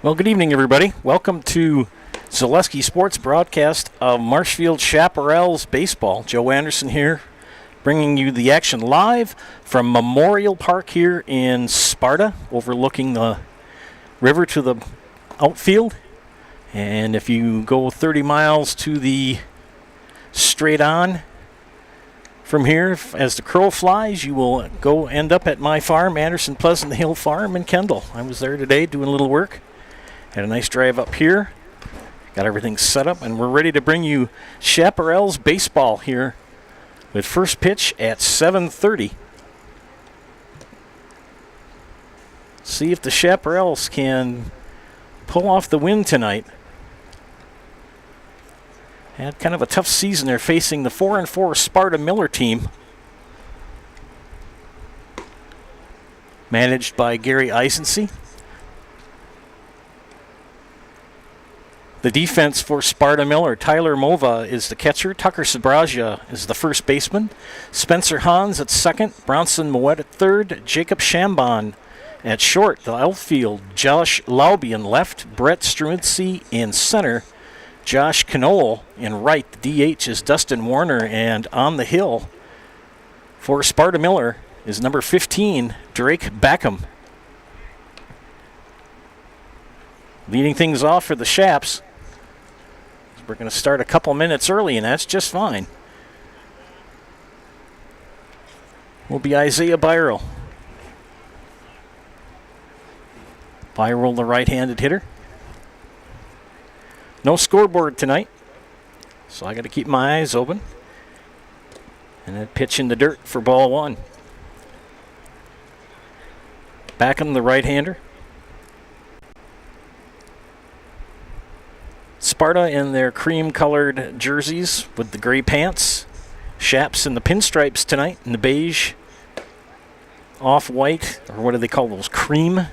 Well, good evening, everybody. Welcome to Zaleski Sports broadcast of Marshfield Chaparrals baseball. Joe Anderson here, bringing you the action live from Memorial Park here in Sparta, overlooking the river to the outfield. And if you go 30 miles to the straight on from here, as the crow flies, you will end up at my farm, Anderson Pleasant Hill Farm in Kendall. I was there today doing a little work. Had a nice drive up here. Got everything set up, and we're ready to bring you Chaparrals baseball here with first pitch at 7:30. See if the Chaparrals can pull off the win tonight. Had kind of a tough season. They're facing the 4-4 Sparta Miller team, managed by Gary Eisensee. The defense for Sparta Miller: Tyler Mova is the catcher, Tucker Sabraja is the first baseman, Spencer Hans at second, Bronson Moet at third, Jacob Shambon at short. The outfield: Josh Laube in left, Brett Struentsee in center, Josh Knoll in right. The DH is Dustin Warner, and on the hill for Sparta Miller is number 15, Drake Backham. Leading things off for the Chaps. We're going to start a couple minutes early, and that's just fine. Will be Isaiah Byrell. Byrell, the right-handed hitter. No scoreboard tonight, so I got to keep my eyes open. And that pitch in the dirt for ball one. Backham, the right-hander. Sparta in their cream-colored jerseys with the gray pants. Chaps in the pinstripes tonight in the beige, off-white, or what do they call those, cream.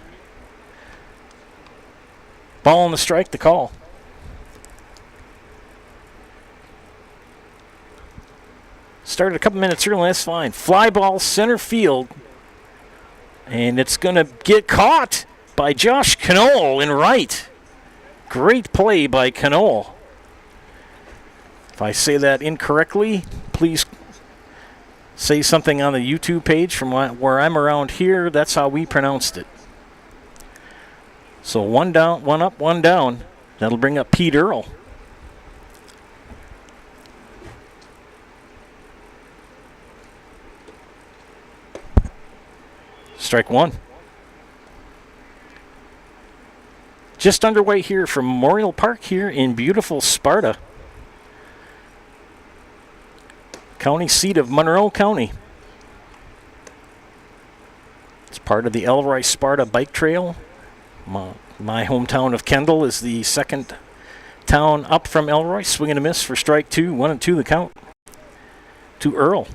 Ball on the strike, the call. Started a couple minutes early, that's fine. Fly ball center field, and it's going to get caught by Josh Knoll in right. Great play by Knoll. If I say that incorrectly, please say something on the YouTube page. From where I'm around here, that's how we pronounced it. So one down, one up, one down. That'll bring up Pete Earl. Strike one. Just underway here from Memorial Park here in beautiful Sparta, county seat of Monroe County. It's part of the Elroy Sparta Bike Trail. My hometown of Kendall is the second town up from Elroy. Swing and a miss for strike two. 1-2 the count to Earl.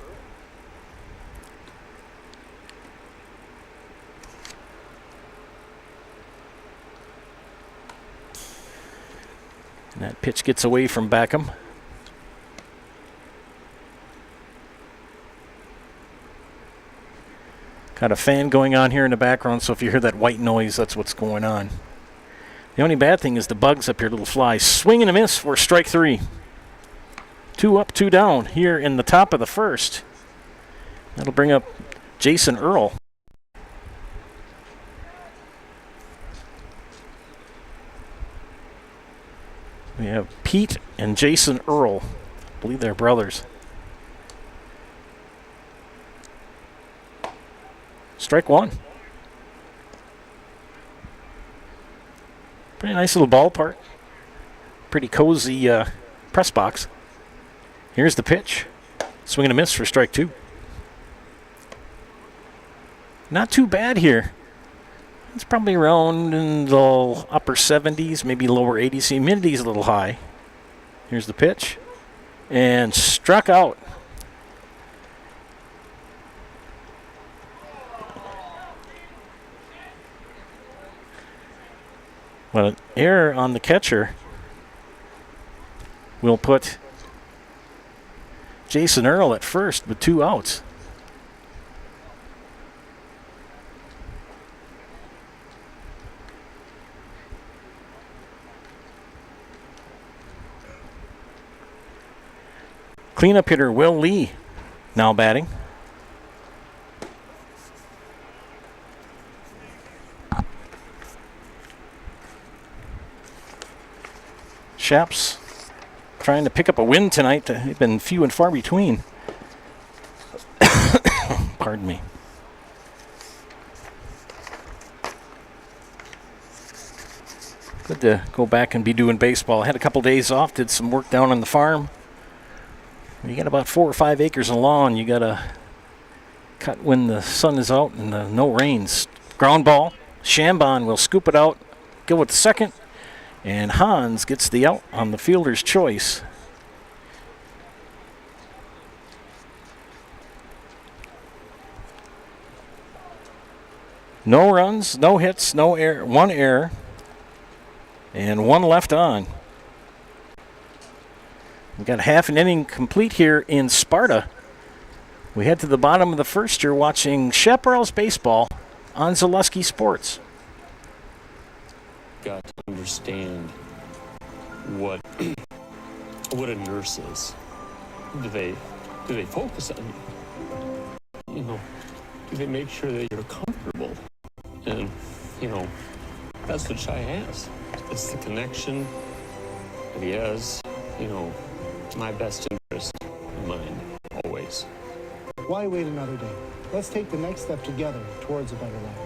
And that pitch gets away from Backham. Got a fan going on here in the background, so if you hear that white noise, that's what's going on. The only bad thing is the bugs up here, little flies. Swing and a miss for strike three. 2 up, 2 down here in the top of the first. That'll bring up Jason Earl. We have Pete and Jason Earl. I believe they're brothers. Strike one. Pretty nice little ballpark. Pretty cozy press box. Here's the pitch. Swing and a miss for strike two. Not too bad here. It's probably around in the upper 70s, maybe lower 80s. Humidity's a little high. Here's the pitch. And struck out. Well, an error on the catcher will put Jason Earl at first with 2 outs. Cleanup hitter Will Lee now batting. Shaps trying to pick up a win tonight. They've been few and far between. Pardon me. Good to go back and be doing baseball. I had a couple days off, did some work down on the farm. You got about 4 or 5 acres of lawn you got to cut when the sun is out and no rains. Ground ball. Shambon will scoop it out, go with the second, and Hans gets the out on the fielder's choice. No runs, no hits, no error, 1 error, and 1 left on. We've got half an inning complete here in Sparta. We head to the bottom of the first. You're watching Chaparrals baseball on Zaleski Sports. Got to understand what a nurse is. Do they focus on you? You know, do they make sure that you're comfortable? And you know, that's what Shai has. It's the connection that he has. You know, my best interest in mind always. Why wait another day? Let's take the next step together towards a better life.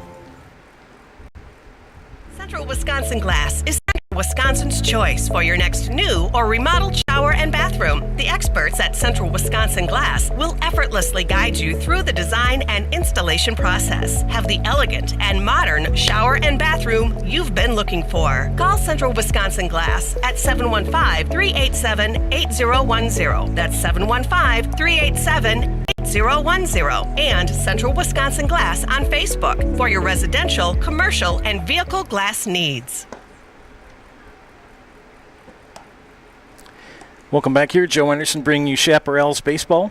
Central Wisconsin Glass is Central Wisconsin's choice for your next new or remodeled shower and bathroom. The experts at Central Wisconsin Glass will effortlessly guide you through the design and installation process. Have the elegant and modern shower and bathroom you've been looking for. Call Central Wisconsin Glass at 715-387-8010. That's 715-387-8010. And Central Wisconsin Glass on Facebook for your residential, commercial, and vehicle glass needs. Welcome back here. Joe Anderson bringing you Chaparrals baseball.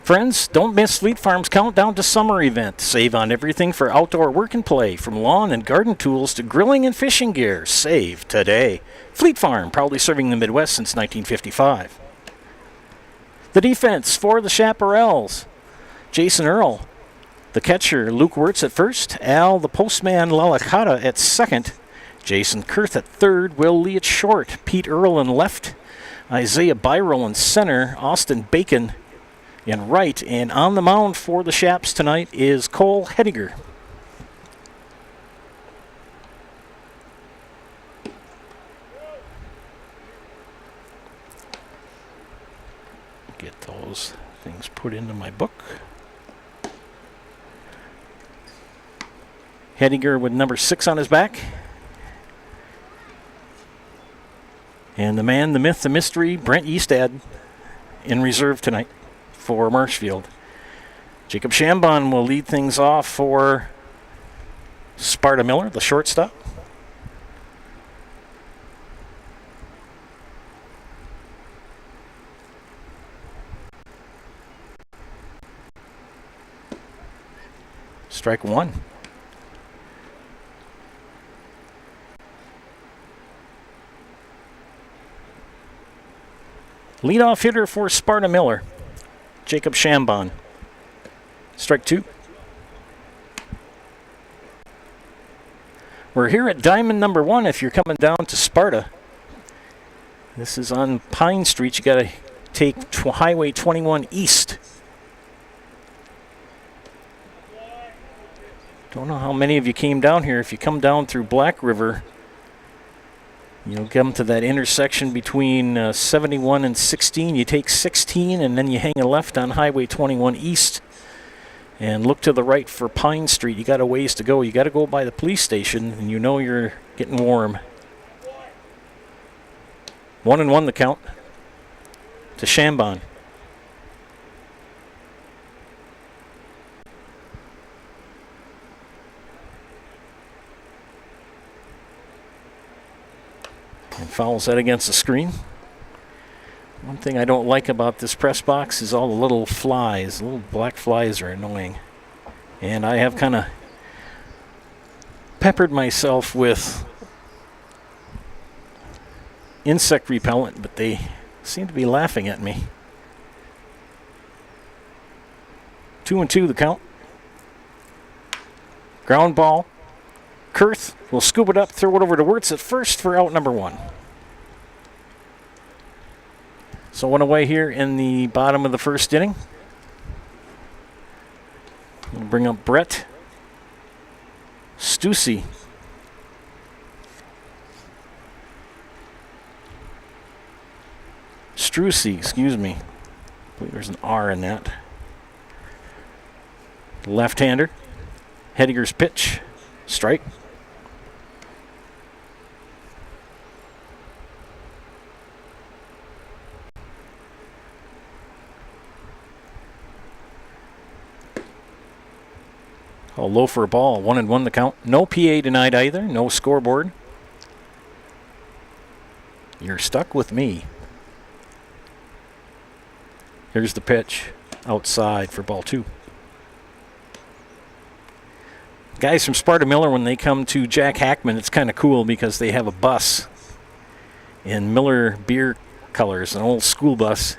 Friends, don't miss Fleet Farm's Countdown to Summer event. Save on everything for outdoor work and play, from lawn and garden tools to grilling and fishing gear. Save today. Fleet Farm, proudly serving the Midwest since 1955. The defense for the Chaparrals. Jason Earl, the catcher. Luke Wirtz at first. Al, the postman, Lalakata at second. Jason Kurth at third. Will Lee at short. Pete Earl in left. Isaiah Byrell in center. Austin Bacon in right. And on the mound for the Chaps tonight is Cole Hediger. Get those things put into my book. Hediger with number 6 on his back. And the man, the myth, the mystery, Brent Eastad in reserve tonight for Marshfield. Jacob Shambon will lead things off for Sparta Miller, the shortstop. Strike 1. Leadoff hitter for Sparta Miller, Jacob Shambon. Strike 2. We're here at Diamond number 1 if you're coming down to Sparta. This is on Pine Street. You got to take Highway 21 east. Don't know how many of you came down here. If you come down through Black River, you'll come to that intersection between 71 and 16. You take 16 and then you hang a left on Highway 21 east and look to the right for Pine Street. You got a ways to go. You got to go by the police station and you know you're getting warm. 1-1 the count to Shambon. And fouls that against the screen. One thing I don't like about this press box is all the little flies. The little black flies are annoying. And I have kind of peppered myself with insect repellent, but they seem to be laughing at me. 2-2 the count. Ground ball. Kurth will scoop it up, throw it over to Wirtz at first for out number 1. So 1 away here in the bottom of the first inning. We'll bring up Brett Stussy. Strucy, excuse me. I believe there's an R in that. Left-hander. Hediger's pitch. Strike. Oh, low for a ball. 1-1 the count. No PA denied either. No scoreboard. You're stuck with me. Here's the pitch. Outside for ball 2. Guys from Sparta Miller, when they come to Jack Hackman, it's kind of cool because they have a bus in Miller beer colors, an old school bus.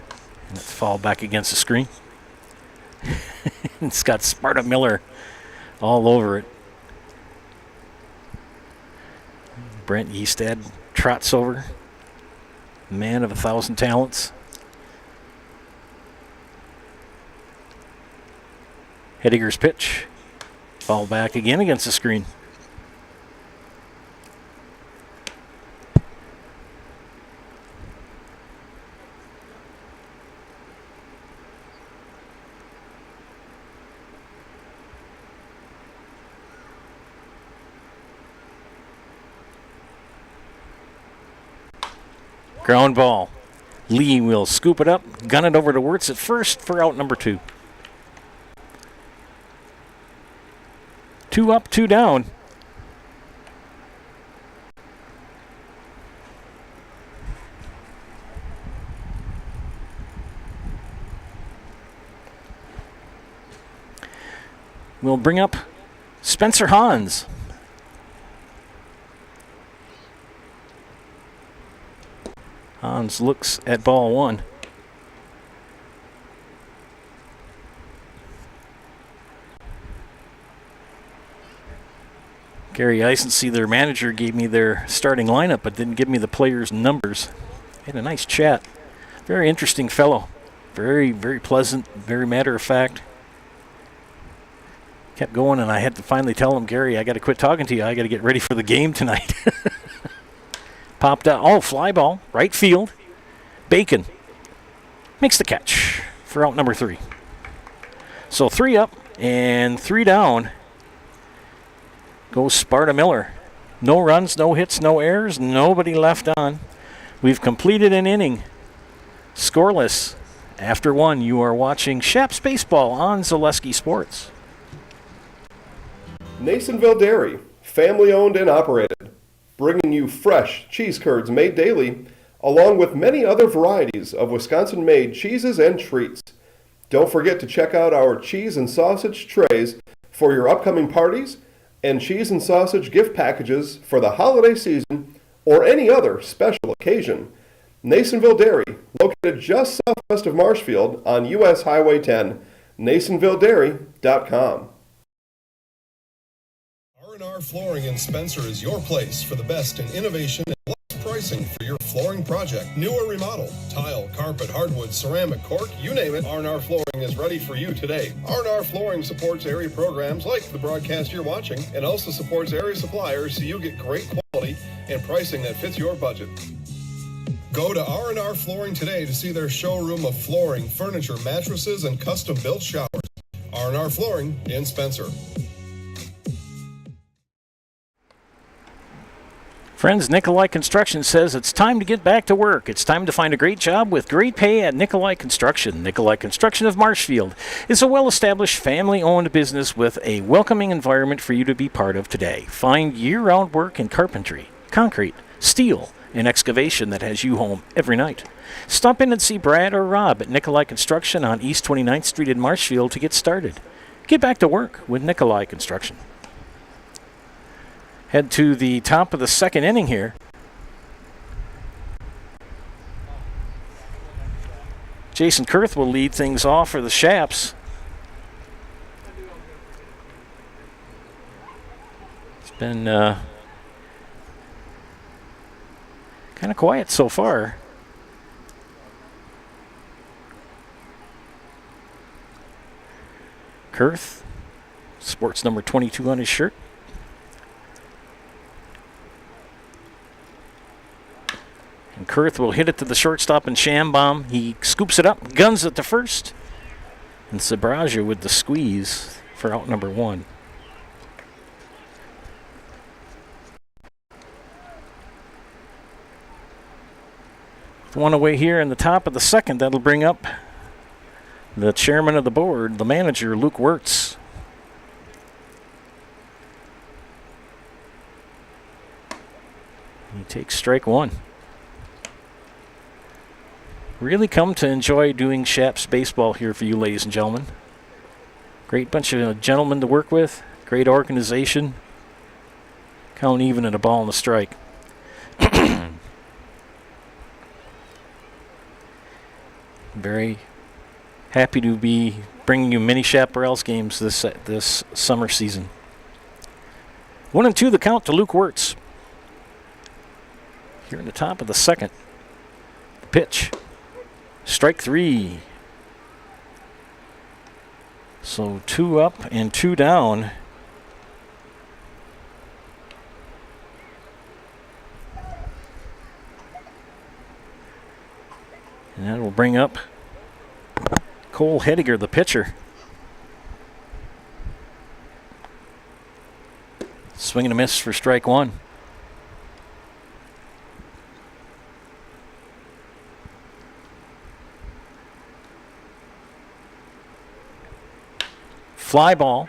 And it's fall back against the screen. It's got Sparta Miller all over it. Brent Yeastad trots over. Man of 1,000 talents. Hediger's pitch. Fall back again against the screen. Ground ball. Lee will scoop it up, gun it over to Wirtz at first for out number 2. 2 up, 2 down. We'll bring up Spencer Hans. Hans looks at ball 1. Gary Eisensee, their manager, gave me their starting lineup but didn't give me the players' numbers. Had a nice chat. Very interesting fellow. Very, very pleasant, very matter-of-fact. Kept going, and I had to finally tell him, Gary, I got to quit talking to you. I got to get ready for the game tonight. Popped out. Oh, fly ball. Right field. Bacon makes the catch for out number 3. So 3 up and 3 down goes Sparta Miller. No runs, no hits, no errors, nobody left on. We've completed an inning. Scoreless. After 1, you are watching Shaps Baseball on Zaleski Sports. Nasonville Dairy, family owned and operated, bringing you fresh cheese curds made daily, along with many other varieties of Wisconsin-made cheeses and treats. Don't forget to check out our cheese and sausage trays for your upcoming parties and cheese and sausage gift packages for the holiday season or any other special occasion. Nasonville Dairy, located just southwest of Marshfield on U.S. Highway 10, NasonvilleDairy.com. R&R Flooring in Spencer is your place for the best in innovation and less pricing for your flooring project. New or remodel, tile, carpet, hardwood, ceramic, cork, you name it, R&R Flooring is ready for you today. R&R Flooring supports area programs like the broadcast you're watching and also supports area suppliers so you get great quality and pricing that fits your budget. Go to R&R Flooring today to see their showroom of flooring, furniture, mattresses, and custom-built showers. R&R Flooring in Spencer. Friends, Nikolai Construction says it's time to get back to work. It's time to find a great job with great pay at Nikolai Construction. Nikolai Construction of Marshfield is a well-established family-owned business with a welcoming environment for you to be part of today. Find year-round work in carpentry, concrete, steel, and excavation that has you home every night. Stop in and see Brad or Rob at Nikolai Construction on East 29th Street in Marshfield to get started. Get back to work with Nikolai Construction. Head to the top of the second inning here. Jason Kurth will lead things off for the Shaps. It's been kind of quiet so far. Kurth, sports number 22 on his shirt. And Kurth will hit it to the shortstop and Shambom. He scoops it up, guns it to first. And Sabraja with the squeeze for out number 1. One away here in the top of the second. That'll bring up the chairman of the board, the manager, Luke Wirtz. He takes strike 1. Really come to enjoy doing Shaps baseball here for you, ladies and gentlemen. Great bunch of gentlemen to work with. Great organization. Count even at a ball and a strike. Very happy to be bringing you many Chaparrals games this summer season. 1-2 the count to Luke Wirtz. Here in the top of the second. The pitch. Strike 3. So 2 up and 2 down. And that will bring up Cole Hediger, the pitcher. Swing and a miss for strike 1. Fly ball.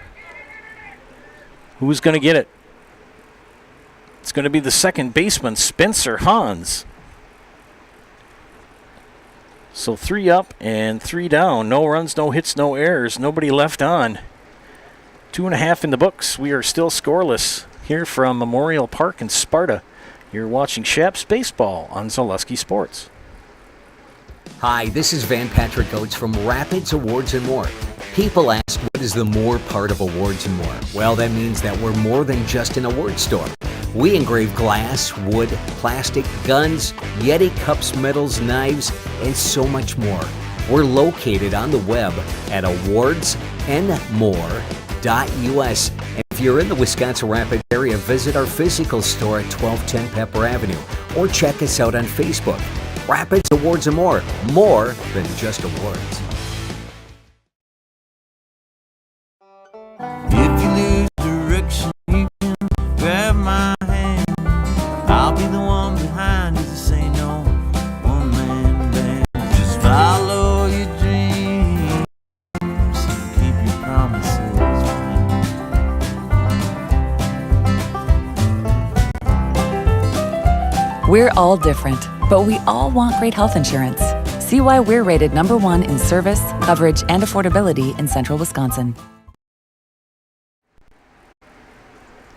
Who's going to get it? It's going to be the second baseman, Spencer Hans. So 3 up and 3 down. No runs, no hits, no errors. Nobody left on. 2.5 in the books. We are still scoreless here from Memorial Park in Sparta. You're watching Shaps Baseball on Zaleski Sports. Hi, this is Van Patrick Oates from Rapids Awards and More. People ask, what is the more part of Awards and More? Well, that means that we're more than just an award store. We engrave glass, wood, plastic, guns, Yeti cups, medals, knives, and so much more. We're located on the web at awardsandmore.us. And if you're in the Wisconsin Rapids area, visit our physical store at 1210 Pepper Avenue or check us out on Facebook. Rapids Awards and More than just awards. If you lose direction, you can grab my hand. I'll be the one behind you to say no. One man band. Just follow your dreams and keep your promises. We're all different, but we all want great health insurance. See why we're rated #1 in service, coverage, and affordability in central Wisconsin.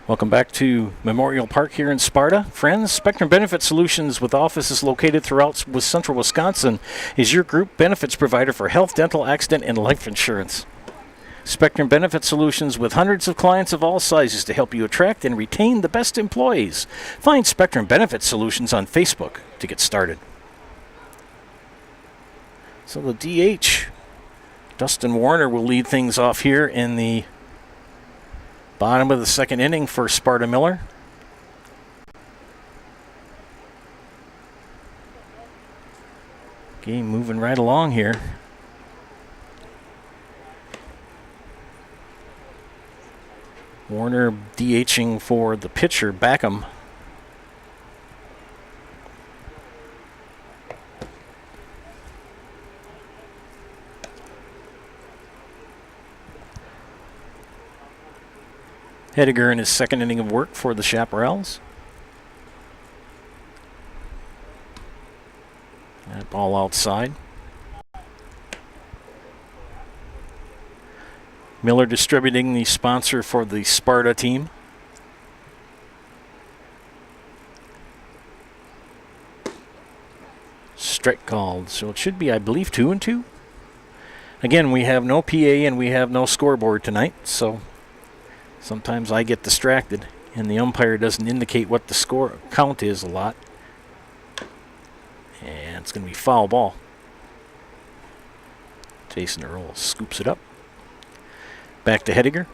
Welcome back to Memorial Park here in Sparta. Friends, Spectrum Benefit Solutions, with offices located throughout central Wisconsin, is your group benefits provider for health, dental, accident, and life insurance. Spectrum Benefit Solutions, with hundreds of clients of all sizes to help you attract and retain the best employees. Find Spectrum Benefit Solutions on Facebook to get started. So the DH, Dustin Warner, will lead things off here in the bottom of the second inning for Sparta Miller. Game moving right along here. Warner DHing for the pitcher, Backham. Hediger in his second inning of work for the Chaparrals. That ball outside. Miller distributing the sponsor for the Sparta team. Strike called, so it should be, I believe, 2-2. Again, we have no PA and we have no scoreboard tonight, so sometimes I get distracted. and the umpire doesn't indicate what the score count is a lot. And it's going to be foul ball. Jason Earl scoops it up. Back to Hediger.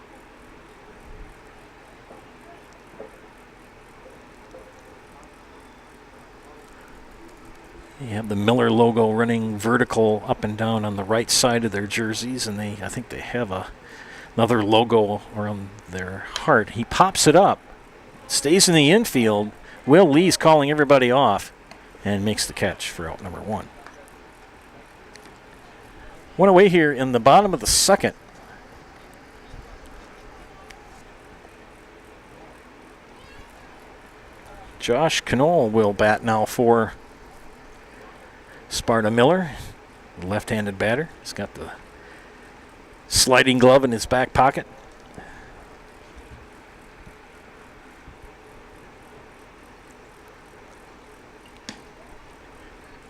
You have the Miller logo running vertical up and down on the right side of their jerseys, and I think they have another logo around their heart. He pops it up, stays in the infield. Will Lee's calling everybody off and makes the catch for out number 1. One away here in the bottom of the second. Josh Knoll will bat now for Sparta Miller, the left-handed batter. He's got the sliding glove in his back pocket.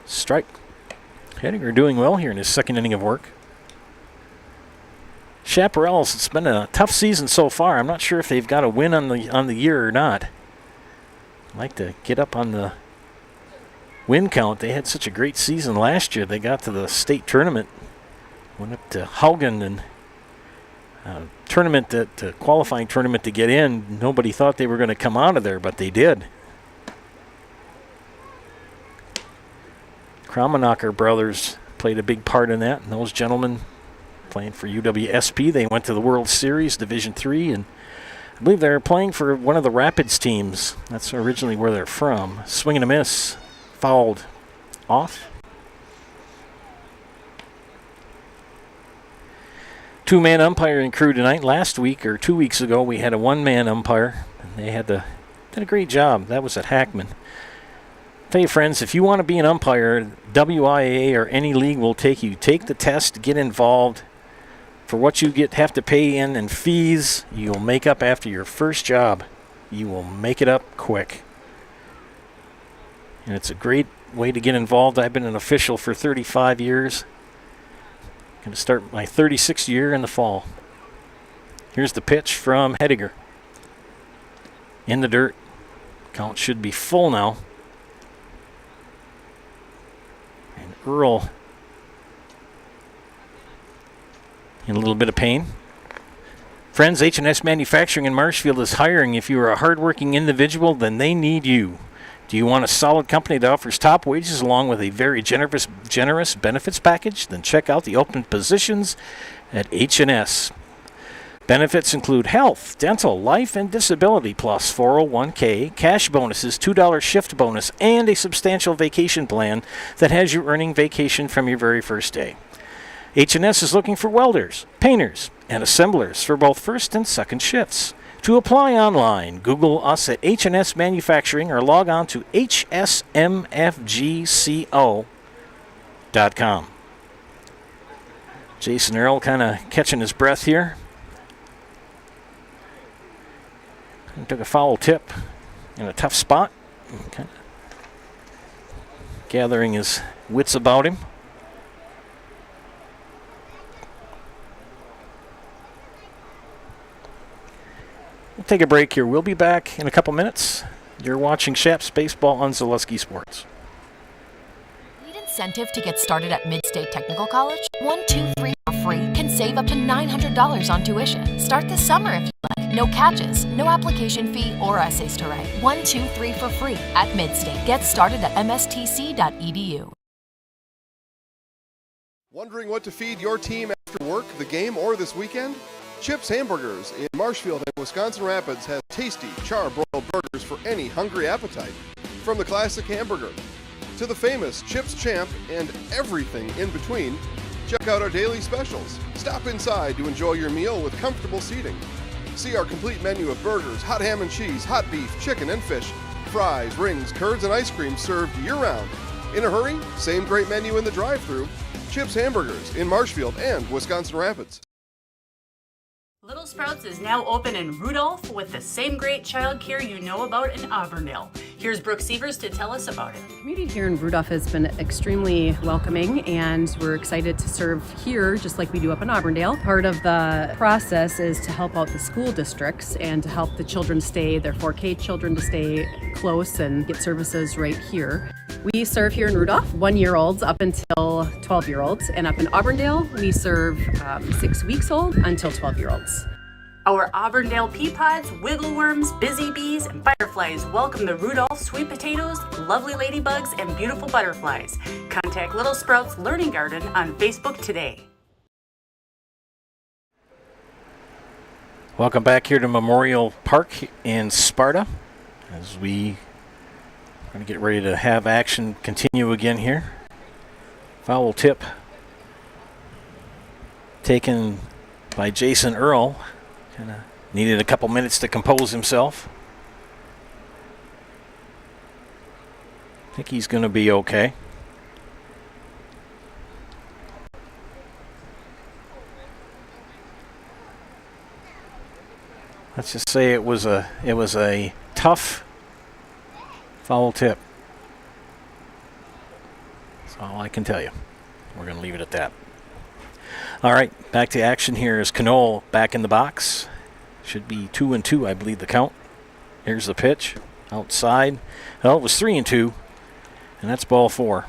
Strike. Hediger doing well here in his second inning of work. Chaparrals, it's been a tough season so far. I'm not sure if they've got a win on the year or not. I'd like to get up on the win count. They had such a great season last year. They got to the state tournament, went up to Haugen, and qualifying tournament to get in. Nobody thought they were going to come out of there, but they did. Kramenacher brothers played a big part in that, and those gentlemen playing for UWSP. They went to the World Series, Division III, and I believe they're playing for one of the Rapids teams. That's originally where they're from. Swing and a miss, fouled off. Two-man umpiring crew tonight. Last week or 2 weeks ago, we had a one-man umpire, and they did a great job. That was at Hackman. Tell you, friends, if you want to be an umpire, WIAA or any league will take you. Take the test, get involved. For what you have to pay in and fees, you'll make up after your first job. You will make it up quick. And it's a great way to get involved. I've been an official for 35 years. Going to start my 36th year in the fall. Here's the pitch from Hediger. In the dirt. Count should be full now. And Earl in a little bit of pain. Friends, H&S Manufacturing in Marshfield is hiring. If you are a hardworking individual, then they need you. Do you want a solid company that offers top wages along with a very generous benefits package? Then check out the open positions at H&S. Benefits include health, dental, life, and disability, plus 401k, cash bonuses, $2 shift bonus, and a substantial vacation plan that has you earning vacation from your very first day. H&S is looking for welders, painters, and assemblers for both first and second shifts. To apply online, Google us at H&S Manufacturing or log on to hsmfgco.com. Jason Earl kind of catching his breath here. Took a foul tip in a tough spot. Kind of gathering his wits about him. We'll take a break here. We'll be back in a couple minutes. You're watching Shaps Baseball on Zaleski Sports. Need incentive to get started at Mid-State Technical College? 1, 2, 3 for free can save up to $900 on tuition. Start this summer if you like. No catches, no application fee or essays to write. 1, 2, 3 for free at Mid-State. Get started at mstc.edu. Wondering what to feed your team after work, the game, or this weekend? Chips Hamburgers in Marshfield and Wisconsin Rapids has tasty, char-broiled burgers for any hungry appetite. From the classic hamburger to the famous Chips Champ and everything in between, check out our daily specials. Stop inside to enjoy your meal with comfortable seating. See our complete menu of burgers, hot ham and cheese, hot beef, chicken and fish, fries, rings, curds, and ice cream served year-round. In a hurry? Same great menu in the drive-thru. Chips Hamburgers in Marshfield and Wisconsin Rapids. Little Sprouts is now open in Rudolph with the same great childcare you know about in Auburndale. Here's Brooke Sievers to tell us about it. The community here in Rudolph has been extremely welcoming, and we're excited to serve here just like we do up in Auburndale. Part of the process is to help out the school districts and to help the children stay, their 4K children to stay close and get services right here. We serve here in Rudolph 1-year-olds up until 12-year-olds, and up in Auburndale we serve 6 weeks old until 12-year-olds. Our Auburndale pea pods, wiggle worms, busy bees, and fireflies welcome the Rudolph sweet potatoes, lovely ladybugs, and beautiful butterflies. Contact Little Sprouts Learning Garden on Facebook today. Welcome back here to Memorial Park in Sparta as we are going to get ready to have action continue again here. Foul tip taken by Jason Earl. Kind of needed a couple minutes to compose himself. I think he's going to be okay. Let's just say it was a tough foul tip. That's all I can tell you. We're going to leave it at that. All right, back to action here is Knoll back in the box. Should be 2-2, I believe the count. Here's the pitch outside. Well, it was 3-2, and that's ball 4.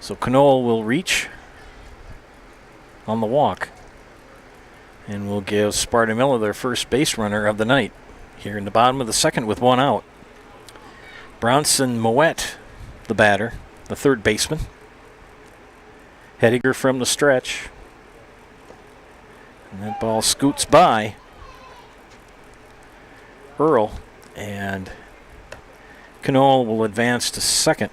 So Knoll will reach on the walk, and will give Sparta Miller their first base runner of the night here in the bottom of the second with 1 out. Bronson Moet, the batter, the third baseman. Hediger from the stretch. And that ball scoots by Earl, and Knoll will advance to second.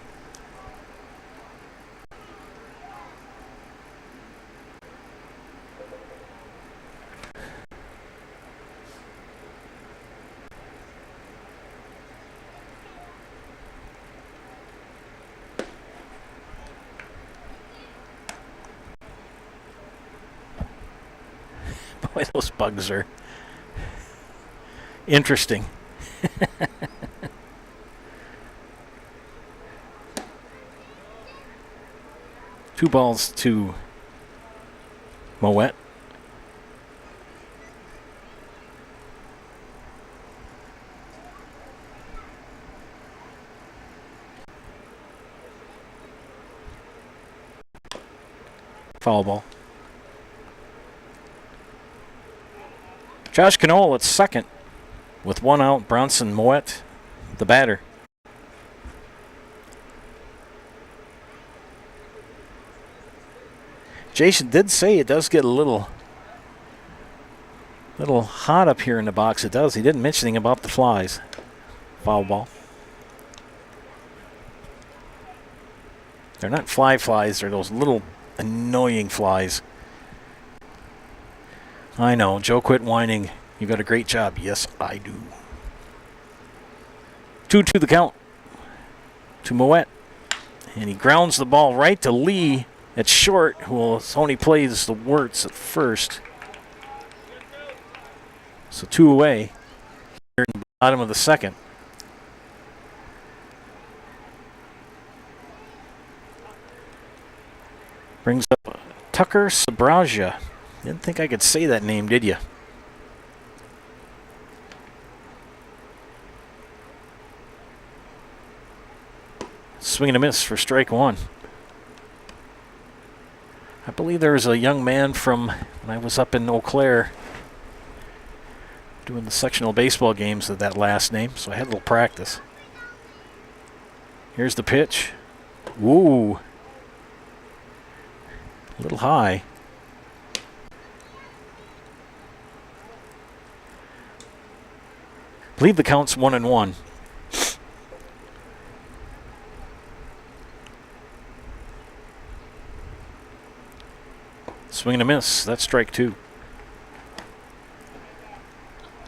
Boy, those bugs are interesting. 2 balls to Moet. Foul ball. Josh Knoll at second with 1 out. Bronson Moet, the batter. Jason did say it does get a little hot up here in the box. It does. He didn't mention anything about the flies. Foul ball. They're not flies. They're those little annoying flies. I know. Joe, quit whining. You got a great job. Yes, I do. 2-2 the count to Moet. And he grounds the ball right to Lee at short, who will only plays the Wirtz at first. So 2 away here in the bottom of the second. Brings up Tucker Sabraja. Didn't think I could say that name, did you? Swing and a miss for strike 1. I believe there was a young man from when I was up in Eau Claire doing the sectional baseball games with that last name, so I had a little practice. Here's the pitch. Woo! A little high. I believe the count's 1-1. Swing and a miss. That's strike 2.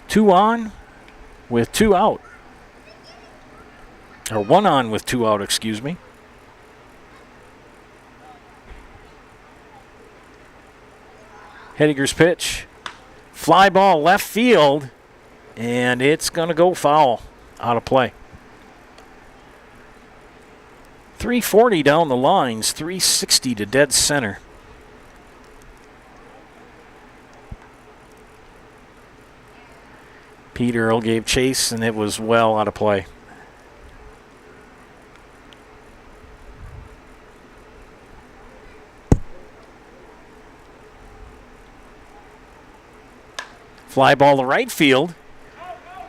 2 on with 2 out. Or 1 on with 2 out, excuse me. Hediger's pitch. Fly ball left field. and it's going to go foul, out of play. 340 down the lines, 360 to dead center. Pete Earl gave chase, and it was well out of play. Fly ball to right field.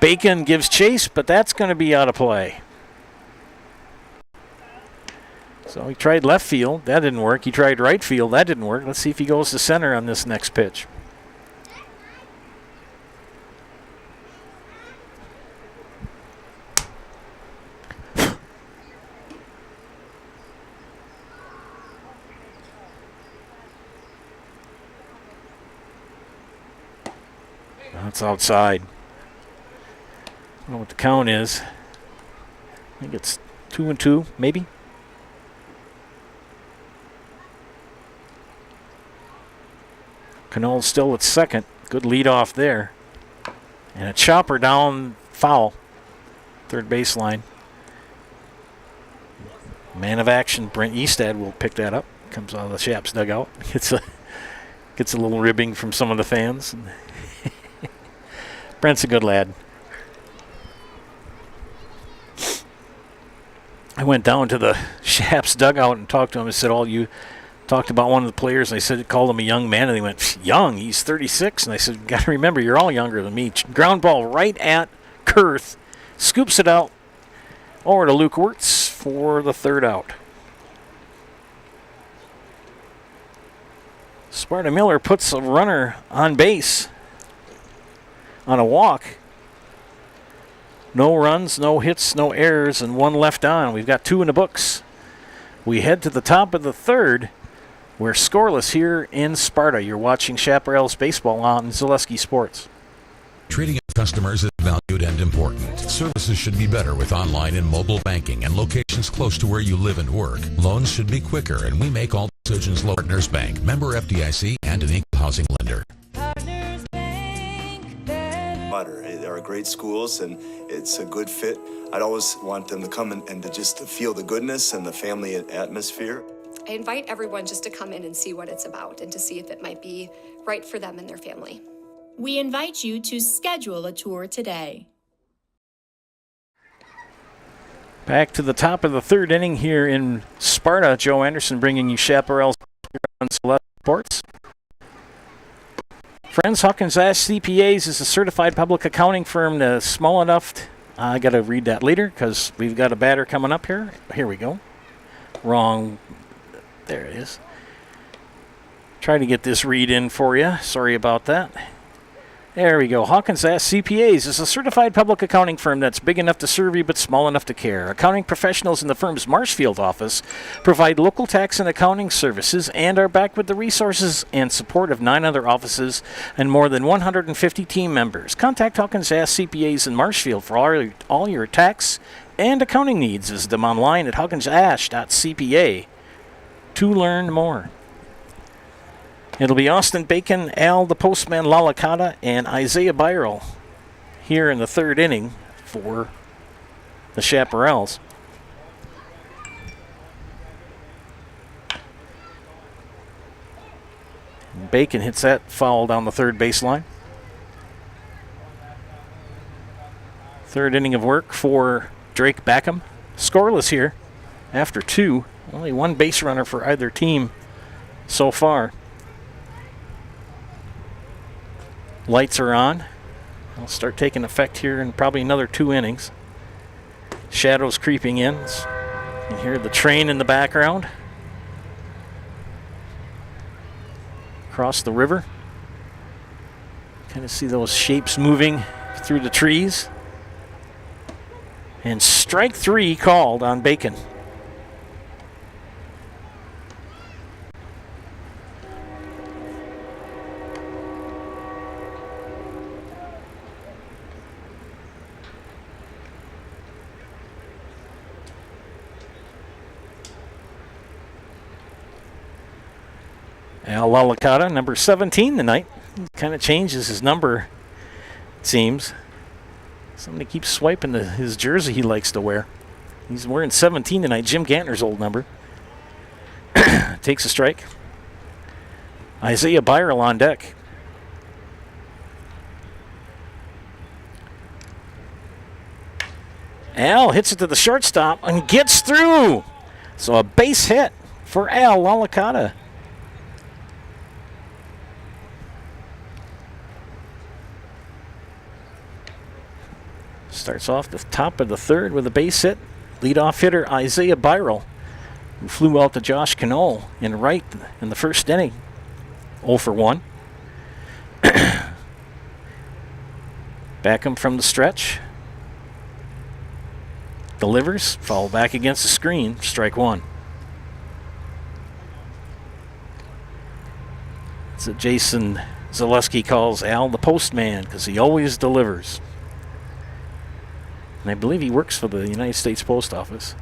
Bacon gives chase, but that's going to be out of play. So he tried left field. That didn't work. He tried right field. That didn't work. Let's see if he goes to center on this next pitch. That's outside. I don't know what the count is. I think it's 2-2, maybe. Canol's still at second. Good lead off there. And a chopper down, foul. Third baseline. Man of action, Brent Eastad will pick that up. Comes out of the Shaps dugout. Gets a little ribbing from some of the fans. Brent's a good lad. I went down to the Shaps dugout and talked to him. I said, you talked about one of the players, and I said, called him a young man, and he went, young? He's 36. And I said, got to remember, you're all younger than me. Ground ball right at Kurth. Scoops it out over to Luke Wirtz for the third out. Sparta Miller puts a runner on base on a walk. No runs, no hits, no errors, and one left on. We've got two in the books. We head to the top of the third. We're scoreless here in Sparta. You're watching Chaparrals baseball on Zaleski Sports. Treating customers is valued and important. Services should be better with online and mobile banking and locations close to where you live and work. Loans should be quicker, and we make all decisions low. Partners Bank, member FDIC, and an equal housing lender. There are great schools, and it's a good fit. I'd always want them to come and to just feel the goodness and the family atmosphere. I invite everyone just to come in and see what it's about and to see if it might be right for them and their family. We invite you to schedule a tour today. Back to the top of the third inning here in Sparta. Joe Anderson bringing you Chaparrals on Select Sports. Friends, Hawkins Ash CPAs is a certified public accounting firm that's small enough. I got to read that later because we've got a batter coming up here. Here we go. Wrong. There it is. Try to get this read in for you. Sorry about that. There we go. Hawkins Ash CPAs is a certified public accounting firm that's big enough to serve you but small enough to care. Accounting professionals in the firm's Marshfield office provide local tax and accounting services and are backed with the resources and support of 9 other offices and more than 150 team members. Contact Hawkins Ash CPAs in Marshfield for all your tax and accounting needs. Visit them online at hawkinsash.cpa to learn more. It'll be Austin Bacon, Al the Postman Lalakata, and Isaiah Byrell here in the third inning for the Chaparrals. Bacon hits that foul down the third baseline. Third inning of work for Drake Backham. Scoreless here after 2. Only one base runner for either team so far. Lights are on. They'll start taking effect here in probably another 2 innings. Shadows creeping in. You can hear the train in the background. Across the river. Kind of see those shapes moving through the trees. And strike 3 called on Bacon. Al Lalakata, number 17 tonight. Kind of changes his number, it seems. Somebody keeps swiping his jersey he likes to wear. He's wearing 17 tonight, Jim Gantner's old number. Takes a strike. Isaiah Byrell on deck. Al hits it to the shortstop and gets through. So a base hit for Al Lalakata. Starts off the top of the third with a base hit. Leadoff hitter Isaiah Byrell, who flew out to Josh Knoll in right in the first inning. 0 for 1. Beckham from the stretch. Delivers, foul back against the screen, strike 1. So Jason Zaleski calls Al the postman because he always delivers. And I believe he works for the United States Post Office.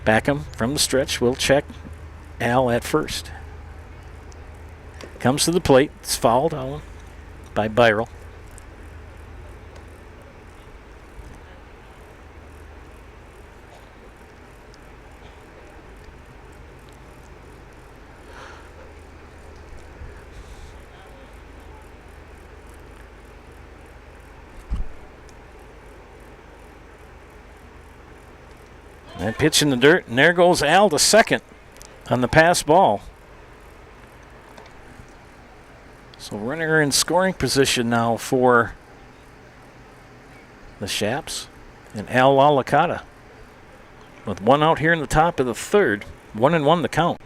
Beckham from the stretch will check Al at first. Comes to the plate. It's fouled out by Byrell. And pitch in the dirt, and there goes Al to second on the pass ball. So runner in scoring position now for the Shaps and Al Lalakata. With one out here in the top of the third, 1-1 the count.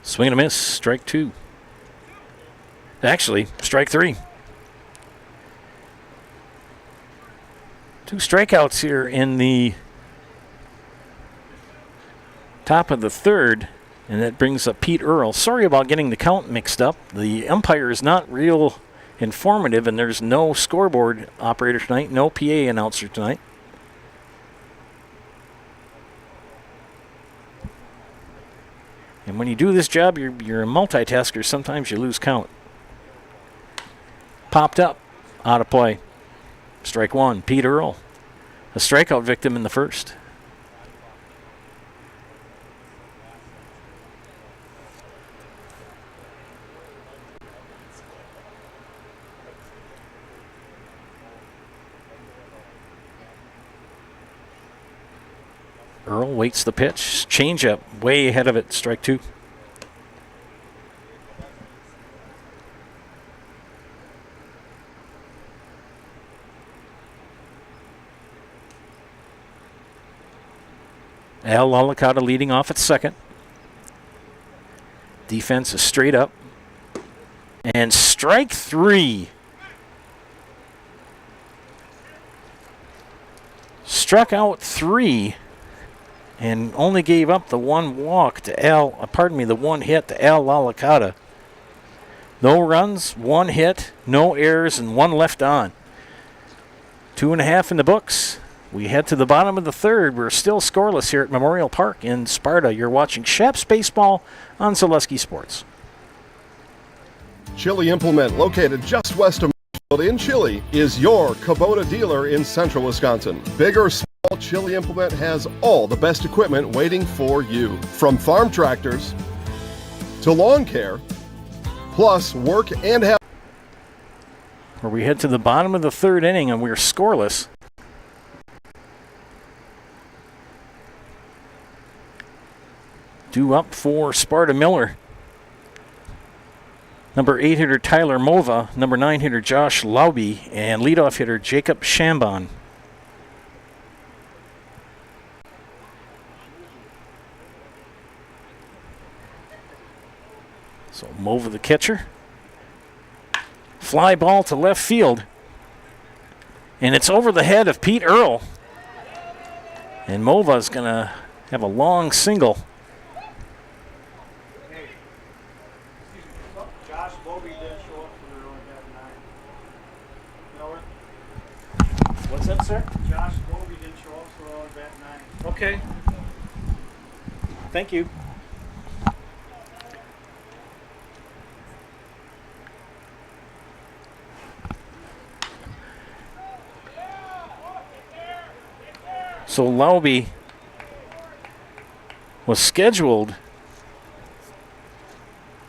Swing and a miss, strike 2. Actually, strike 3. 2 strikeouts here in the top of the third, and that brings up Pete Earl. Sorry about getting the count mixed up. The umpire is not real informative, and there's no scoreboard operator tonight, no PA announcer tonight. And when you do this job, you're a multitasker. Sometimes you lose count. Popped up, out of play. Strike 1, Pete Earl. A strikeout victim in the first. Earl waits the pitch. Changeup way ahead of it. Strike 2. Al Lalakata leading off at second. Defense is straight up. And strike 3. Struck out 3. And only gave up the one walk to the one hit to Al Lalakata. No runs, 1 hit, no errors, and 1 left on. 2.5 in the books. We head to the bottom of the third. We're still scoreless here at Memorial Park in Sparta. You're watching Shaps Baseball on Zaleski Sports. Chili Implement, located just west of Marshfield in Chile, is your Kubota dealer in central Wisconsin. Big or small, Chili Implement has all the best equipment waiting for you. From farm tractors to lawn care, plus work and have. Where we head to the bottom of the third inning and we're scoreless. Due up for Sparta Miller. Number 8 hitter Tyler Mova, number 9 hitter Josh Lauby, and leadoff hitter Jacob Shambon. So Mova the catcher. Fly ball to left field. And it's over the head of Pete Earl. And Mova's going to have a long single. What's that, sir? Josh Bovey didn't show up, so I was at 9. Okay. Thank you. So Laube was scheduled.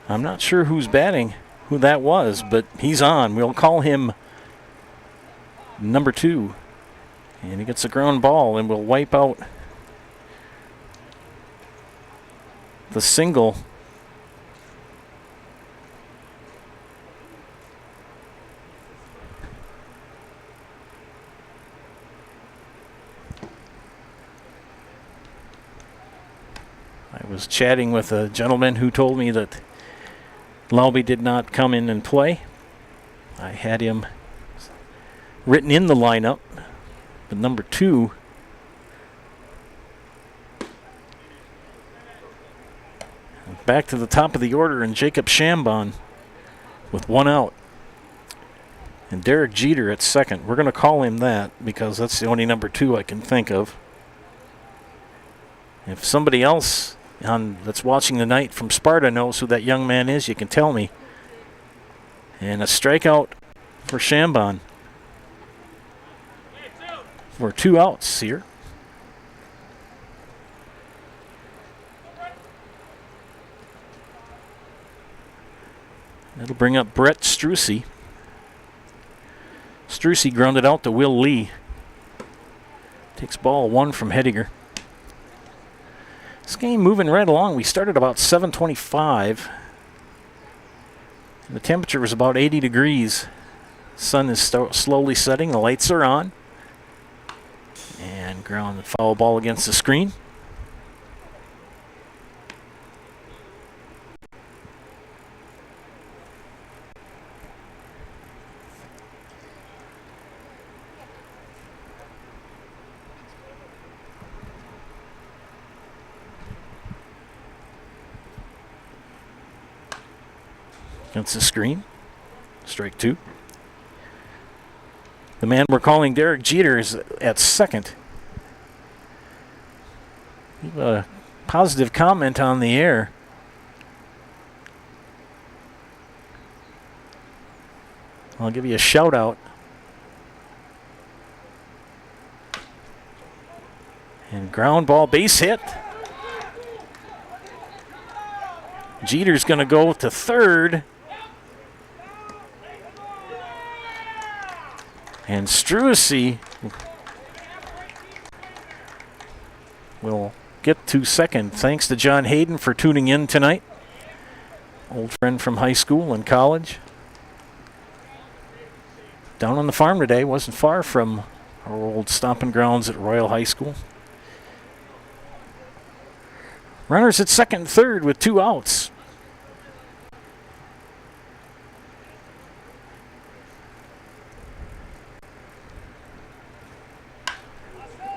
I'm not sure who's batting, who that was, but he's on. We'll call him number 2. And he gets a ground ball and will wipe out the single. I was chatting with a gentleman who told me that Laube did not come in and play. I had him written in the lineup, but number 2 back to the top of the order, and Jacob Shambon with 1 out. And Derek Jeter at second. We're going to call him that because that's the only number 2 I can think of. If somebody else that's watching tonight from Sparta knows who that young man is, you can tell me. And a strikeout for Shambon for 2 outs here. That'll bring up Brett Strucy. Strucy grounded out to Will Lee. Takes ball 1 from Hediger. This game moving right along. We started about 7:25. The temperature was about 80 degrees. Sun is slowly setting. The lights are on. And ground the foul ball against the screen. Against the screen. Strike 2. The man we're calling Derek Jeter is at second. Leave a positive comment on the air. I'll give you a shout out. And ground ball, base hit. Jeter's going to go to third. And Strucy will get to second. Thanks to John Hayden for tuning in tonight. Old friend from high school and college. Down on the farm today, wasn't far from our old stomping grounds at Royal High School. Runners at second and third with 2 outs.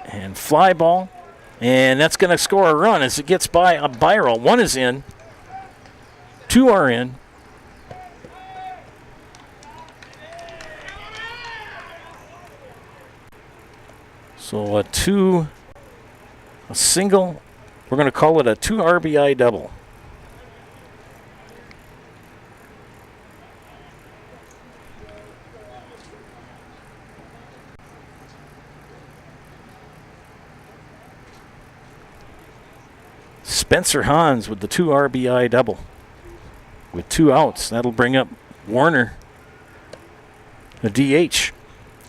And fly ball. And that's going to score a run as it gets by a Byrell. 1 is in. 2 are in. So a single. We're going to call it a 2 RBI double. Spencer Hans with the 2 RBI double with 2 outs. That'll bring up Warner, the DH.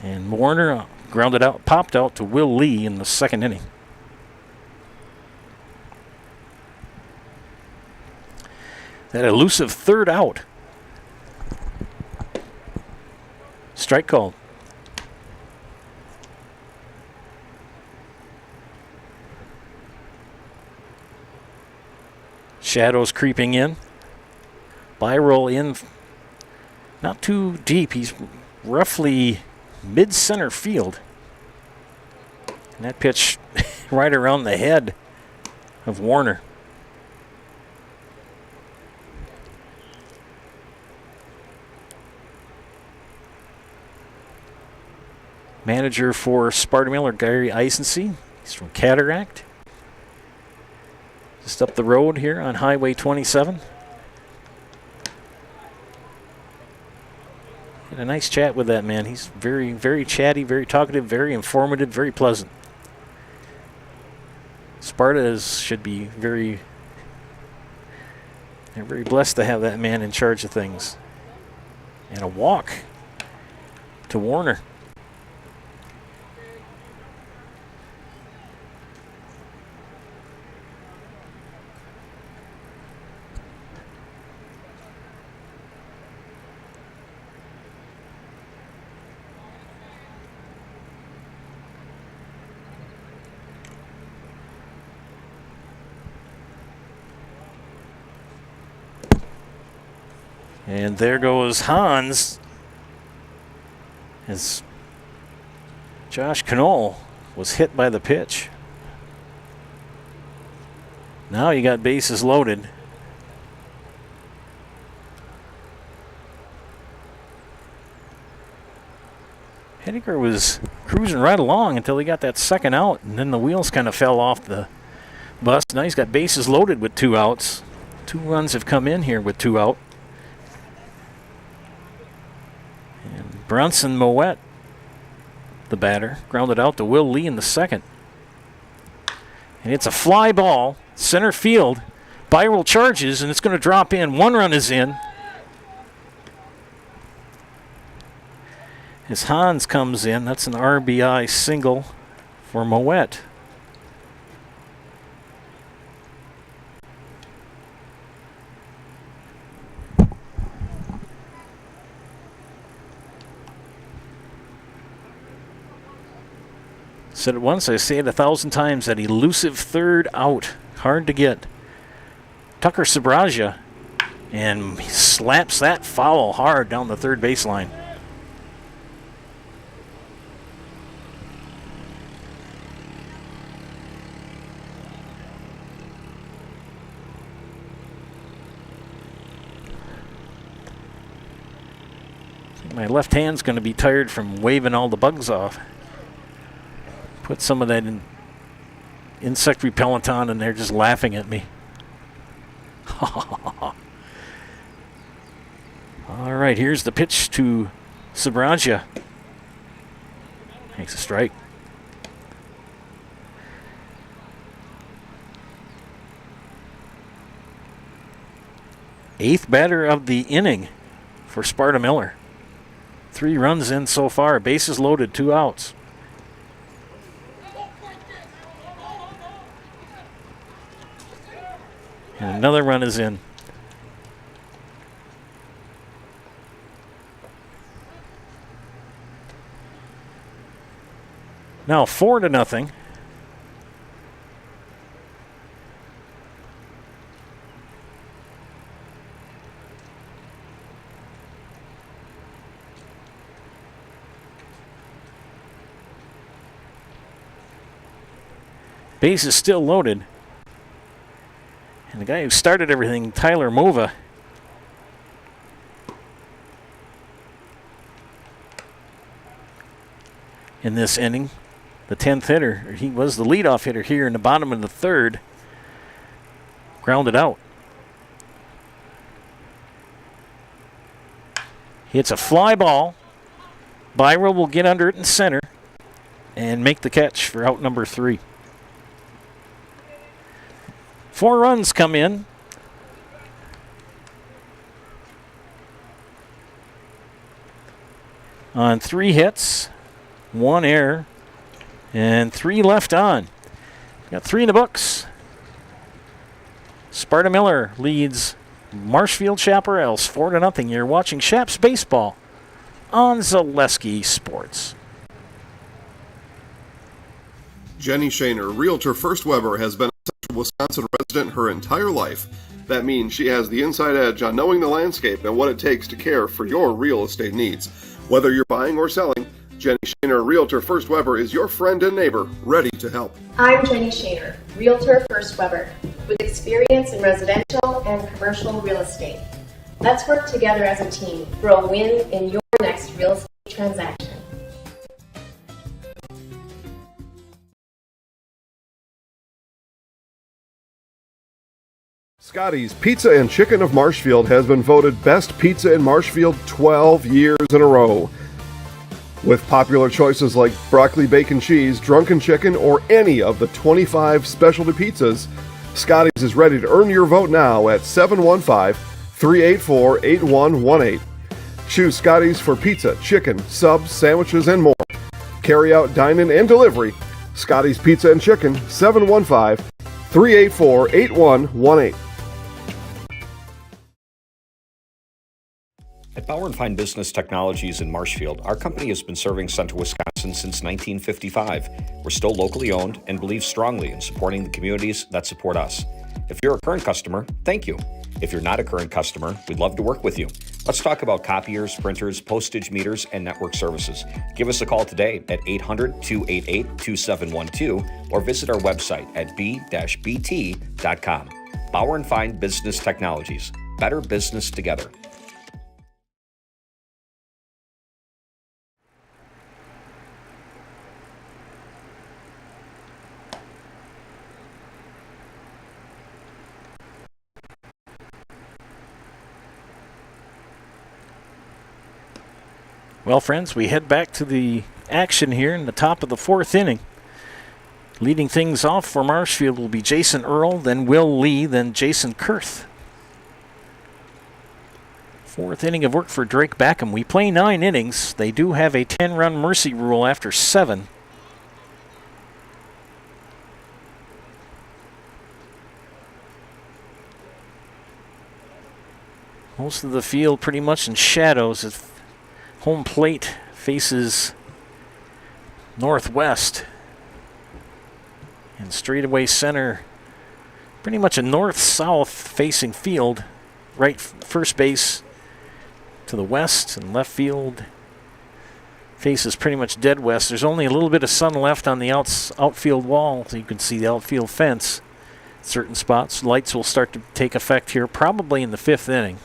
And Warner grounded out, popped out to Will Lee in the second inning. That elusive third out. Strike called. Shadows creeping in. Byrell in not too deep. He's roughly mid-center field. And that pitch right around the head of Warner. Manager for Sparta Miller, Gary Eisensee. He's from Cataract. Just up the road here on Highway 27. Had a nice chat with that man. He's very, very chatty, very talkative, very informative, very pleasant. Sparta should be they're very blessed to have that man in charge of things. And a walk to Warner. And there goes Hans as Josh Knoll was hit by the pitch. Now you got bases loaded. Henniger was cruising right along until he got that second out, and then the wheels kind of fell off the bus. Now he's got bases loaded with 2 outs. 2 runs have come in here with 2 out. Bronson Moet, the batter, grounded out to Will Lee in the second. And it's a fly ball, center field. Byrell charges, and it's going to drop in. 1 run is in. As Hans comes in, that's an RBI single for Moet. Said it once, I say it 1,000 times, that elusive third out. Hard to get. Tucker Sabraja, and he slaps that foul hard down the third baseline. My left hand's going to be tired from waving all the bugs off. Put some of that insect repellent on, and they're just laughing at me. All right, here's the pitch to Sabraja. Takes a strike. Eighth batter of the inning for Sparta Miller. 3 runs in so far. Bases loaded, 2 outs. And another run is in. Now 4-0. Base is still loaded. And the guy who started everything, Tyler Mova, in this inning, the 10th hitter. He was the leadoff hitter here in the bottom of the third. Grounded out. Hits a fly ball. Byrell will get under it in center and make the catch for out number 3. 4 runs come in. On 3 hits, 1 error, and 3 left on. Got 3 in the books. Sparta Miller leads Marshfield Chaparrals 4-0. You're watching Chaps Baseball on Zaleski Sports. Jenny Shaner, Realtor First Weber, has been a Central Wisconsin resident her entire life. That means she has the inside edge on knowing the landscape and what it takes to care for your real estate needs. Whether you're buying or selling, Jenny Shaner, Realtor First Weber, is your friend and neighbor, ready to help. I'm Jenny Shaner, Realtor First Weber, with experience in residential and commercial real estate. Let's work together as a team for a win in your next real estate transaction. Scotty's Pizza and Chicken of Marshfield has been voted Best Pizza in Marshfield 12 years in a row. With popular choices like broccoli bacon cheese, drunken chicken, or any of the 25 specialty pizzas, Scotty's is ready to earn your vote now at 715-384-8118. Choose Scotty's for pizza, chicken, subs, sandwiches, and more. Carry out, dine-in, and delivery. Scotty's Pizza and Chicken, 715-384-8118. At Bauer & Fine Business Technologies in Marshfield, our company has been serving Central Wisconsin since 1955. We're still locally owned and believe strongly in supporting the communities that support us. If you're a current customer, thank you. If you're not a current customer, we'd love to work with you. Let's talk about copiers, printers, postage meters, and network services. Give us a call today at 800-288-2712 or visit our website at b-bt.com. Bauer & Fine Business Technologies. Better business together. Well, friends, we head back to the action here in the top of the fourth inning. Leading things off for Marshfield will be Jason Earl, then Will Lee, then Jason Kurth. Fourth inning of work for Drake Backham. We play 9 innings. They do have a 10-run mercy rule after 7. Most of the field pretty much in shadows. If home plate faces northwest, and straightaway center, pretty much a north-south facing field. Right first base to the west, and left field faces pretty much dead west. There's only a little bit of sun left on the outfield wall, so you can see the outfield fence. Certain spots, lights will start to take effect here probably in the 5th inning.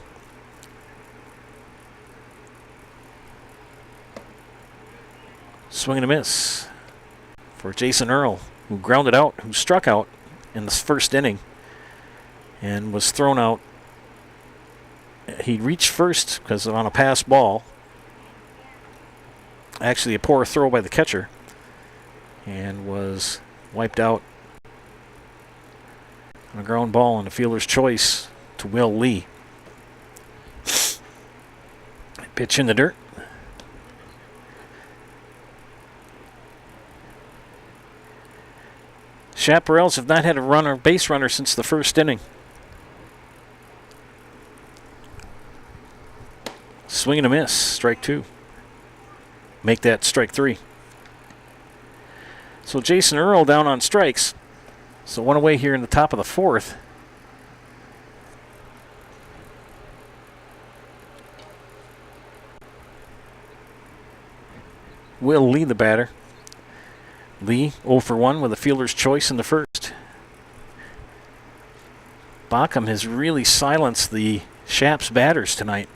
Swing and a miss for Jason Earl, who grounded out, who struck out in the first inning and was thrown out. He reached first because on a pass ball. Actually, a poor throw by the catcher, and was wiped out on a ground ball and a fielder's choice to Will Lee. Pitch in the dirt. Chaparrals have not had a base runner since the first inning. Swing and a miss, strike 2. Make that strike 3. So Jason Earl down on strikes. So one away here in the top of the 4th. Will Lee the batter. Lee 0 for 1 with a fielder's choice in the first. Backham has really silenced the Shaps batters tonight.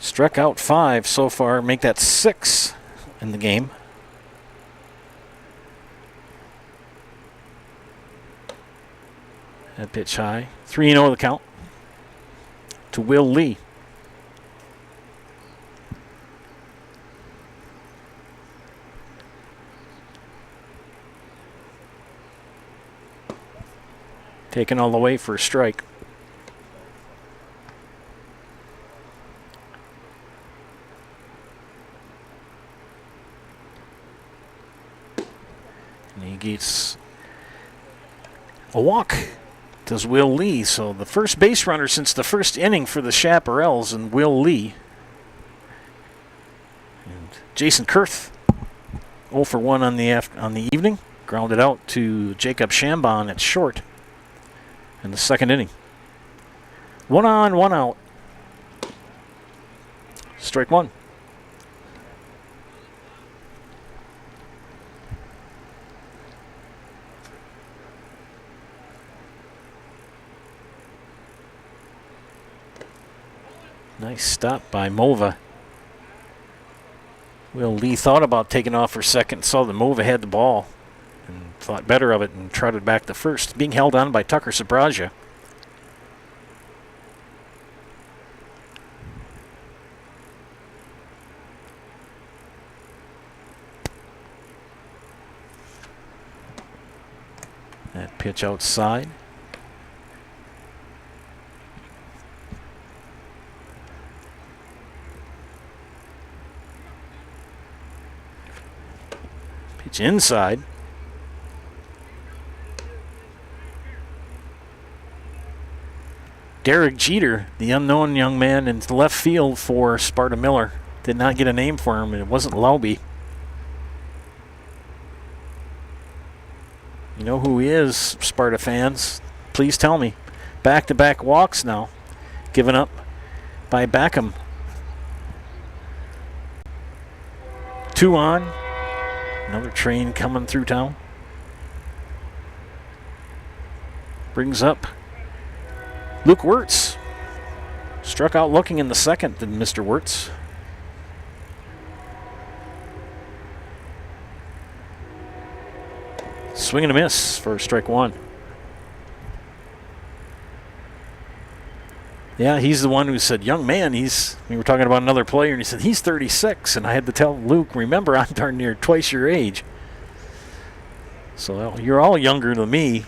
Struck out 5 so far, make that 6 in the game. That pitch high. 3-0 the count to Will Lee. Taken all the way for a strike. And he gets a walk. Does Will Lee. So the first base runner since the first inning for the Chaparrals, and Will Lee. And Jason Kurth 0 for 1 on the evening. Grounded out to Jacob Shambon at short in the second inning. 1 on, 1 out. Strike 1. Nice stop by Mova. Will Lee thought about taking off for second, saw that Mova had the ball, and thought better of it and trotted back to first. Being held on by Tucker Sabraja. That pitch outside. Pitch inside. Derek Jeter, the unknown young man in left field for Sparta Miller. Did not get a name for him, and it wasn't Lauby. You know who he is, Sparta fans. Please tell me. Back-to-back walks now. Given up by Backham. 2 on. Another train coming through town. Brings up Luke Wirtz. Struck out looking in the second, did Mr. Wirtz. Swing and a miss for strike one. Yeah, he's the one who said, young man, we were talking about another player, and he said, he's 36. And I had to tell Luke, remember, I'm darn near twice your age. So you're all younger than me.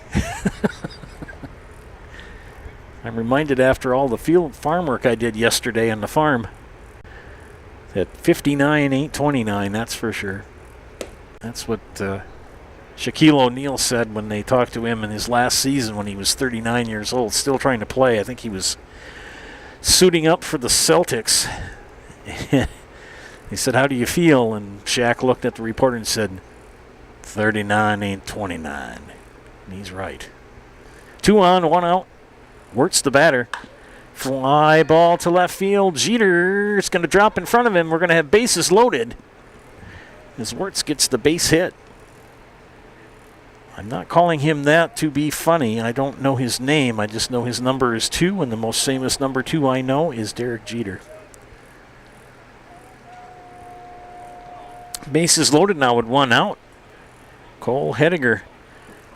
I'm reminded after all the farm work I did yesterday on the farm that 59 ain't 29, that's for sure. That's what Shaquille O'Neal said when they talked to him in his last season when he was 39 years old, still trying to play. I think he was suiting up for the Celtics. He said, how do you feel? And Shaq looked at the reporter and said, 39 ain't 29. And he's right. 2 on, 1 out. Wirtz the batter. Fly ball to left field. Jeter is going to drop in front of him. We're going to have bases loaded as Wirtz gets the base hit. I'm not calling him that to be funny. I don't know his name. I just know his number is 2, and the most famous number 2 I know is Derek Jeter. Bases loaded now with 1 out. Cole Hediger,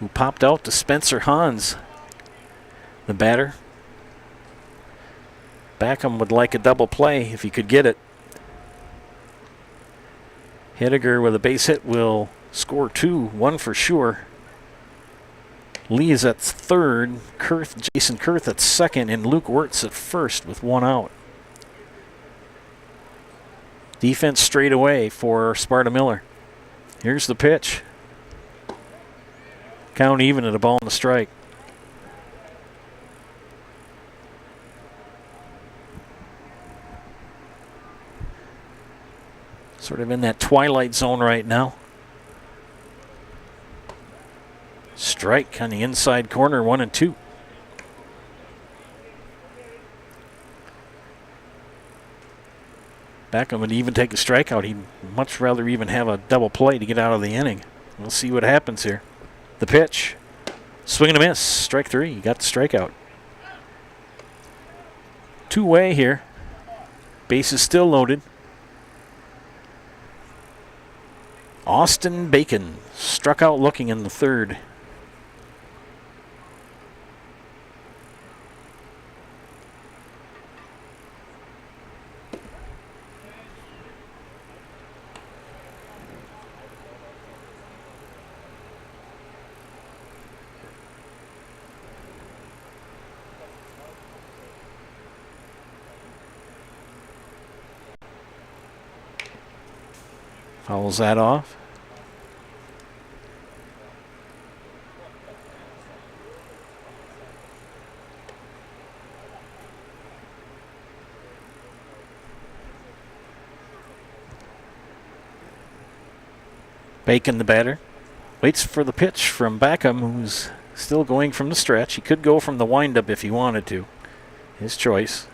who popped out to Spencer Hans, the batter. Backham would like a double play if he could get it. Hediger with a base hit will score 2, 1 for sure. Lee is at third, Jason Kurth at second, and Luke Wirtz at first with 1 out. Defense straight away for Sparta Miller. Here's the pitch. Count even at a ball and a strike. Sort of in that twilight zone right now. Strike on the inside corner, 1-2. Backham would even take a strikeout. He'd much rather even have a double play to get out of the inning. We'll see what happens here. The pitch. Swing and a miss. Strike 3. He got the strikeout. 2-way here. Base is still loaded. Austin Bacon struck out looking in the third. Fouls that off. Bacon, the batter, waits for the pitch from Backham, who's still going from the stretch. He could go from the windup if he wanted to. His choice.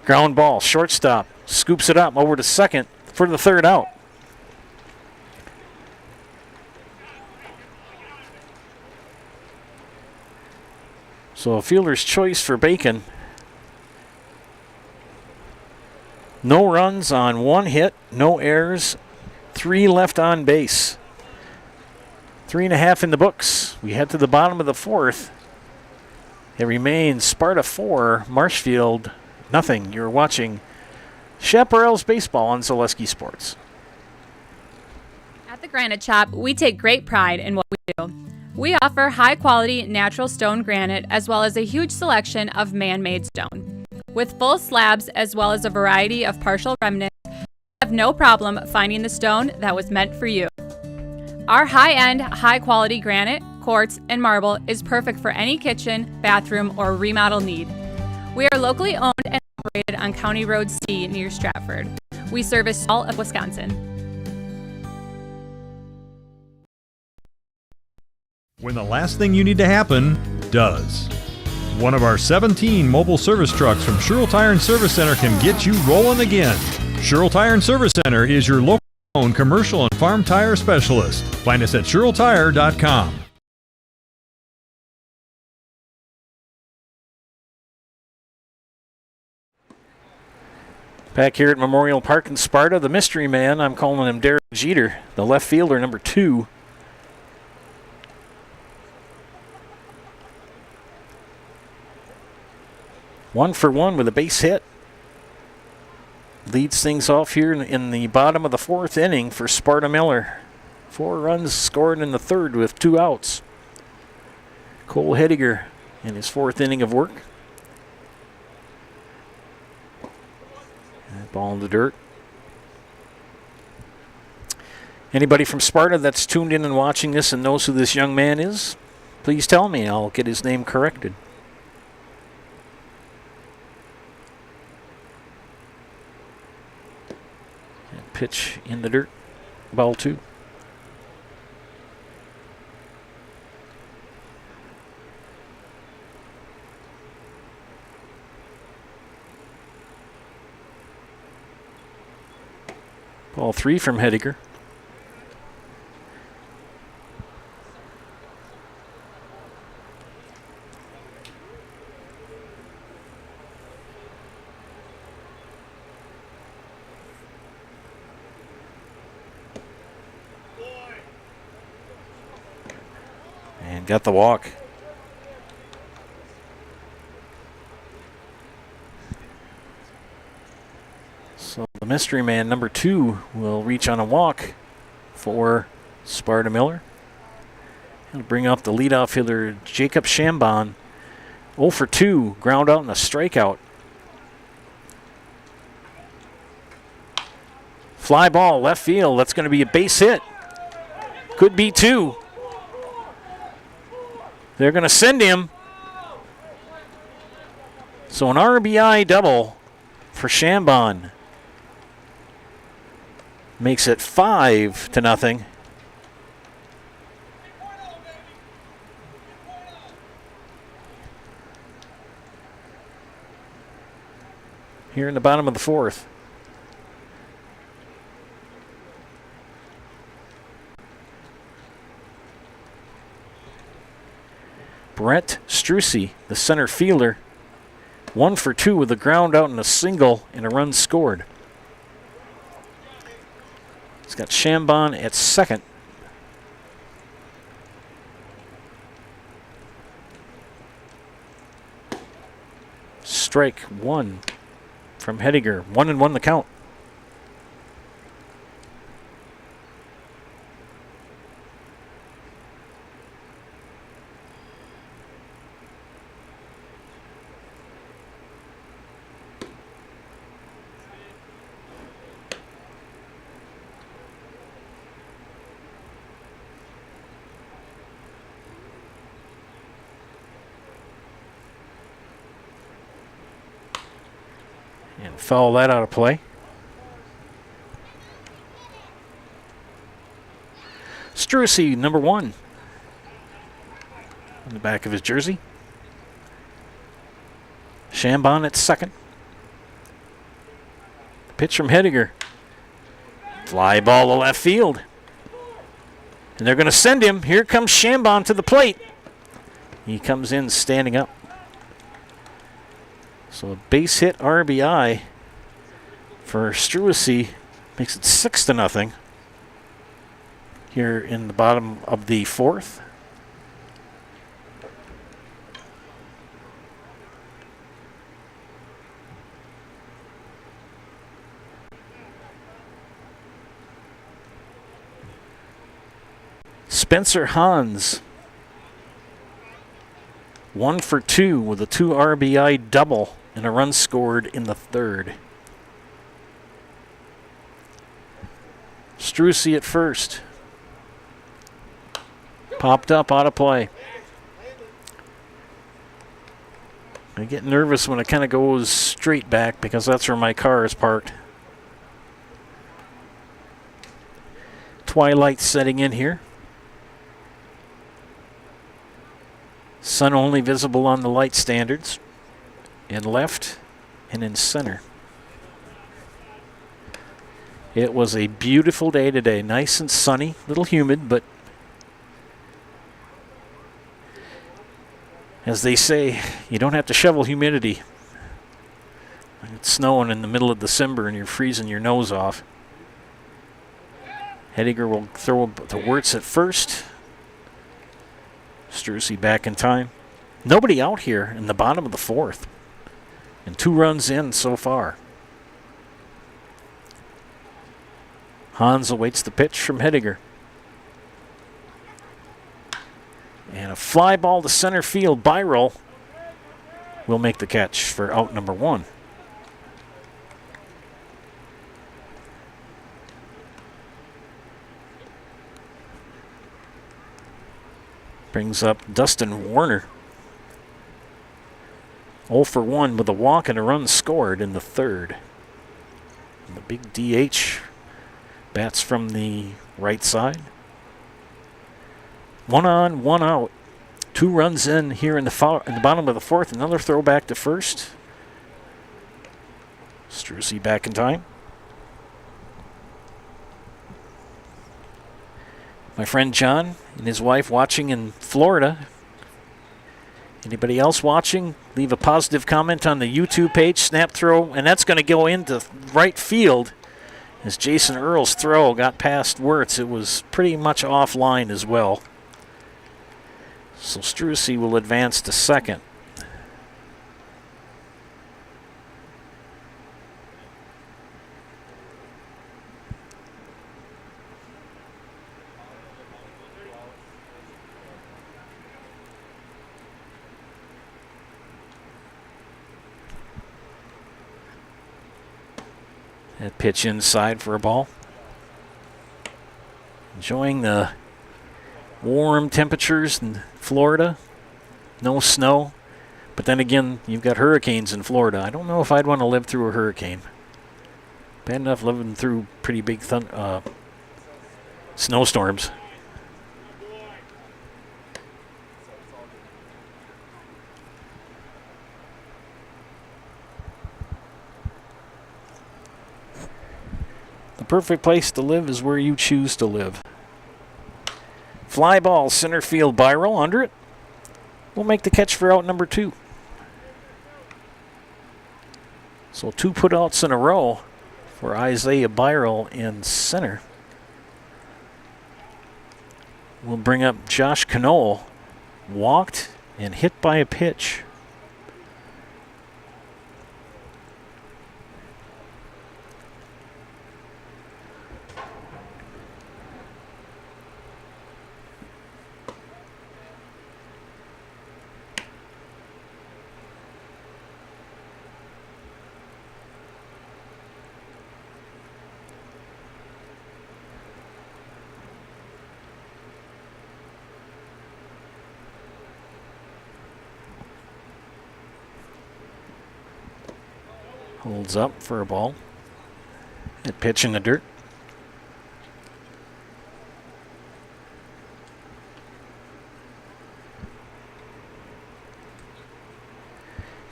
Ground ball, shortstop, scoops it up over to second for the third out. So a fielder's choice for Bacon. No runs on 1 hit, no errors, 3 left on base. 3.5 in the books. We head to the bottom of the 4th. It remains Sparta 4, Marshfield nothing. You're watching Chaparrals baseball on Zaleski Sports. At the Granite Shop, we take great pride in what we do. We offer high-quality natural stone granite as well as a huge selection of man-made stone. With full slabs as well as a variety of partial remnants, you have no problem finding the stone that was meant for you. Our high-end, high-quality granite, quartz, and marble is perfect for any kitchen, bathroom, or remodel need. We are locally owned and operated on County Road C near Stratford. We service all of Wisconsin. When the last thing you need to happen does. One of our 17 mobile service trucks from Sherrill Tire and Service Center can get you rolling again. Sherrill Tire and Service Center is your local owned commercial and farm tire specialist. Find us at SherrillTire.com. Back here at Memorial Park in Sparta, the mystery man, I'm calling him Derek Jeter, the left fielder, number 2. One for one with a base hit. Leads things off here in the bottom of the 4th inning for Sparta Miller. 4 runs scored in the 3rd with 2 outs. Cole Hediger in his 4th inning of work. Ball in the dirt. Anybody from Sparta that's tuned in and watching this and knows who this young man is, please tell me. I'll get his name corrected. And pitch in the dirt. Ball 2. Ball 3 from Hediger. And got the walk. So the mystery man, number 2, will reach on a walk for Sparta Miller. He'll bring up the leadoff hitter, Jacob Shambon. 0 for 2, ground out and a strikeout. Fly ball, left field. That's going to be a base hit. Could be 2. They're going to send him. So an RBI double for Shambon. Makes it 5-0. Here in the bottom of the 4th. Brett Strucy, the center fielder, 1 for 2 with a ground out and a single and a run scored. He's got Shambon at second. Strike 1 from Hediger. 1-1 the count. And foul that out of play. Strucy, number 1. On the back of his jersey. Shambon at second. Pitch from Hediger. Fly ball to left field. And they're going to send him. Here comes Shambon to the plate. He comes in standing up. So a base hit RBI for Struessy. Makes it 6-0 here in the bottom of the fourth. Spencer Hans, 1 for 2 with a 2 RBI double and a run scored in the third. Struessy at first. Popped up, out of play. I get nervous when it kind of goes straight back because that's where my car is parked. Twilight setting in here. Sun only visible on the light standards. In left and in center. It was a beautiful day today. Nice and sunny, a little humid, but as they say, you don't have to shovel humidity. It's snowing in the middle of December and you're freezing your nose off. Hediger will throw the Wirtz at first. Struessy back in time. Nobody out here in the bottom of the fourth. And 2 runs in so far. Hans awaits the pitch from Hediger. And a fly ball to center field. Byrell will make the catch for out number 1. Brings up Dustin Warner. 0 for 1 with a walk and a run scored in the third. And the big DH bats from the right side. 1 on, 1 out. 2 runs in here in the bottom of the fourth. Another throw back to first. Struessy back in time. My friend John and his wife watching in Florida. Anybody else watching? Leave a positive comment on the YouTube page. Snap throw, and that's going to go into right field. As Jason Earle's throw got past Wirtz, it was pretty much offline as well. So Struessy will advance to second. That pitch inside for a ball. Enjoying the warm temperatures in Florida. No snow. But then again, you've got hurricanes in Florida. I don't know if I'd want to live through a hurricane. Bad enough living through pretty big snowstorms. The perfect place to live is where you choose to live. Fly ball, center field, Byrell under it. We'll make the catch for out number 2. So 2 putouts in a row for Isaiah Byrell in center. We'll bring up Josh Knoll. Walked and hit by a pitch. Holds up for a ball. Hit pitch in the dirt.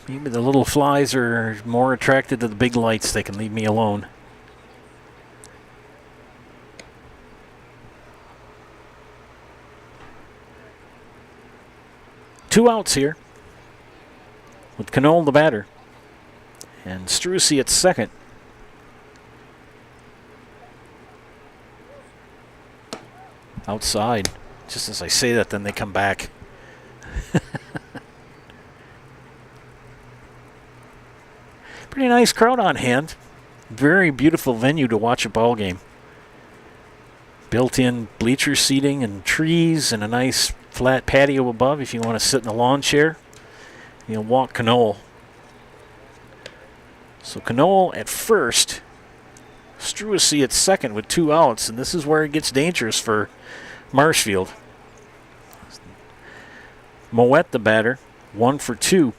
Maybe the little flies are more attracted to the big lights. They can leave me alone. Two outs here with Knoll the batter. And Struessy at second. outside. Just as I say that, then they come back. Pretty nice crowd on hand. Very beautiful venue to watch a ball game. Built-in bleacher seating and trees and a nice flat patio above if you want to sit in a lawn chair. You'll walk Knoll. So Knoll at first, Struessy at second with 2 outs, and this is where it gets dangerous for Marshfield. Moet, the batter, 1 for 2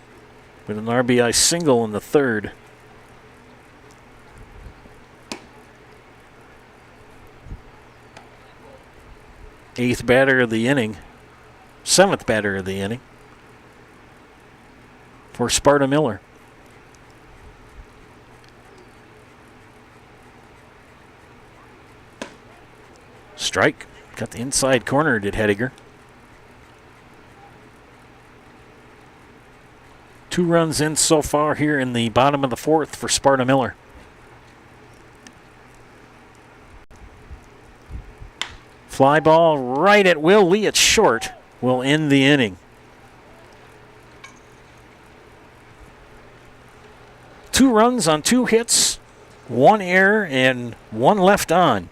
with an RBI single in the third. Seventh batter of the inning for Sparta Miller. Strike. Got the inside corner, did Hediger. 2 runs in so far here in the bottom of the 4th for Sparta Miller. Fly ball right at Will Lee at short will end the inning. 2 runs on 2 hits, 1 error, and 1 left on.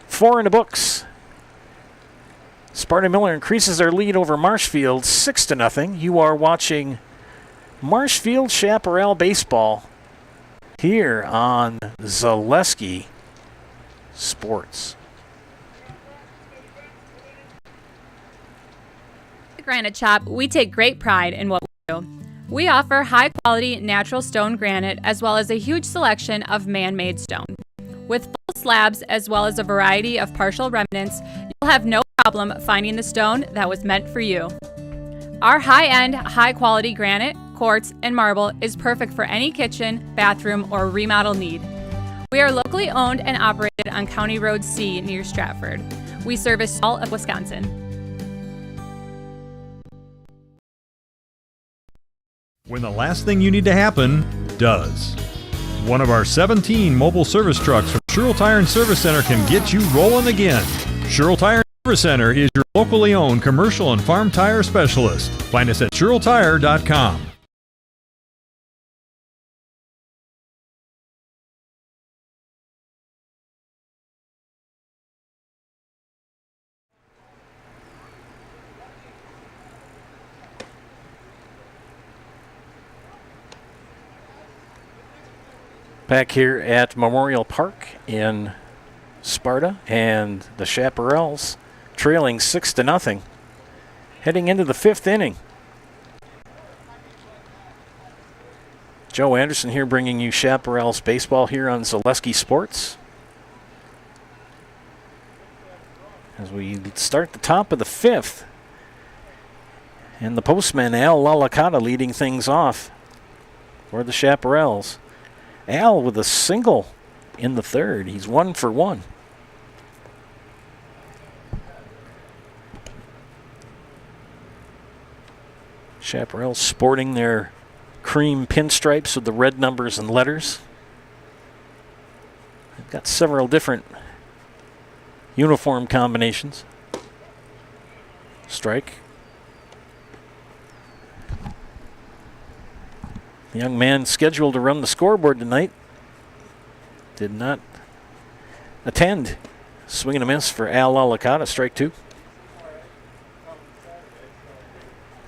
4 in the books. Sparta Miller increases their lead over Marshfield 6-0. You are watching Marshfield Chaparral baseball here on Zaleski Sports. At Granite Shop, we take great pride in what we do. We offer high-quality natural stone granite as well as a huge selection of man-made stone. With full slabs as well as a variety of partial remnants, you'll have no problem finding the stone that was meant for you. Our high-end, high-quality granite, quartz, and marble is perfect for any kitchen, bathroom, or remodel need. We are locally owned and operated on County Road C near Stratford. We service all of Wisconsin. When the last thing you need to happen does. One of our 17 mobile service trucks from Sherrill Tire and Service Center can get you rolling again. Sherrill Tire and Service Center is your locally owned commercial and farm tire specialist. Find us at SherrillTire.com. Back here at Memorial Park in Sparta, and the Chaparrals trailing 6-0, heading into the 5th inning. Joe Anderson here bringing you Chaparrals baseball here on Zaleski Sports. As we start the top of the 5th, and the postman Al Lalacata leading things off for the Chaparrals. Al with a single in the 3rd. He's 1 for 1. Chaparrals sporting their cream pinstripes with the red numbers and letters. They've got several different uniform combinations. Strike. The young man scheduled to run the scoreboard tonight did not attend. Swing and a miss for Al Lalacata, strike 2.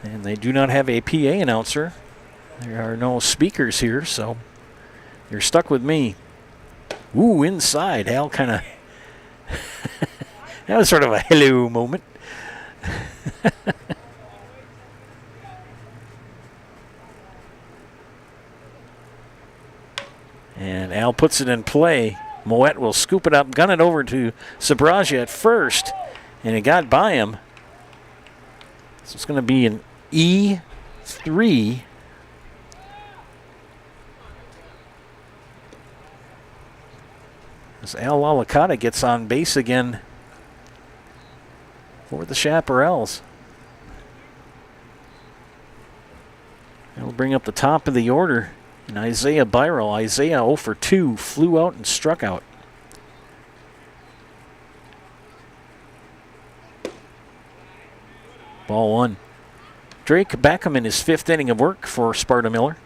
And they do not have a PA announcer. There are no speakers here, so you're stuck with me. Ooh, inside. Al kind of... that was sort of a hello moment. And Al puts it in play. Moet will scoop it up, gun it over to Sabraja at first, and it got by him. So it's going to be an E3. As Al Lalacata gets on base again for the Chaparrals. That'll bring up the top of the order. And Isaiah Byrell. Isaiah 0 for 2, flew out and struck out. Ball one. Drake Backham in his 5th inning of work for Sparta Miller.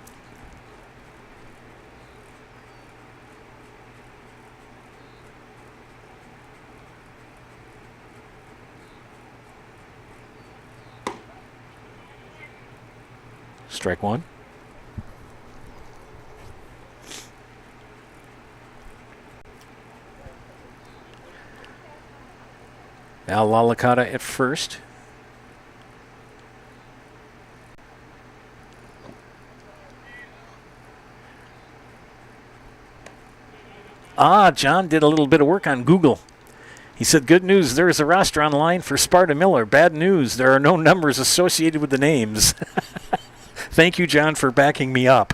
Strike one. Al Lalakata at first. John did a little bit of work on Google. He said, good news, there is a roster online for Sparta Miller. Bad news, there are no numbers associated with the names. Thank you, John, for backing me up.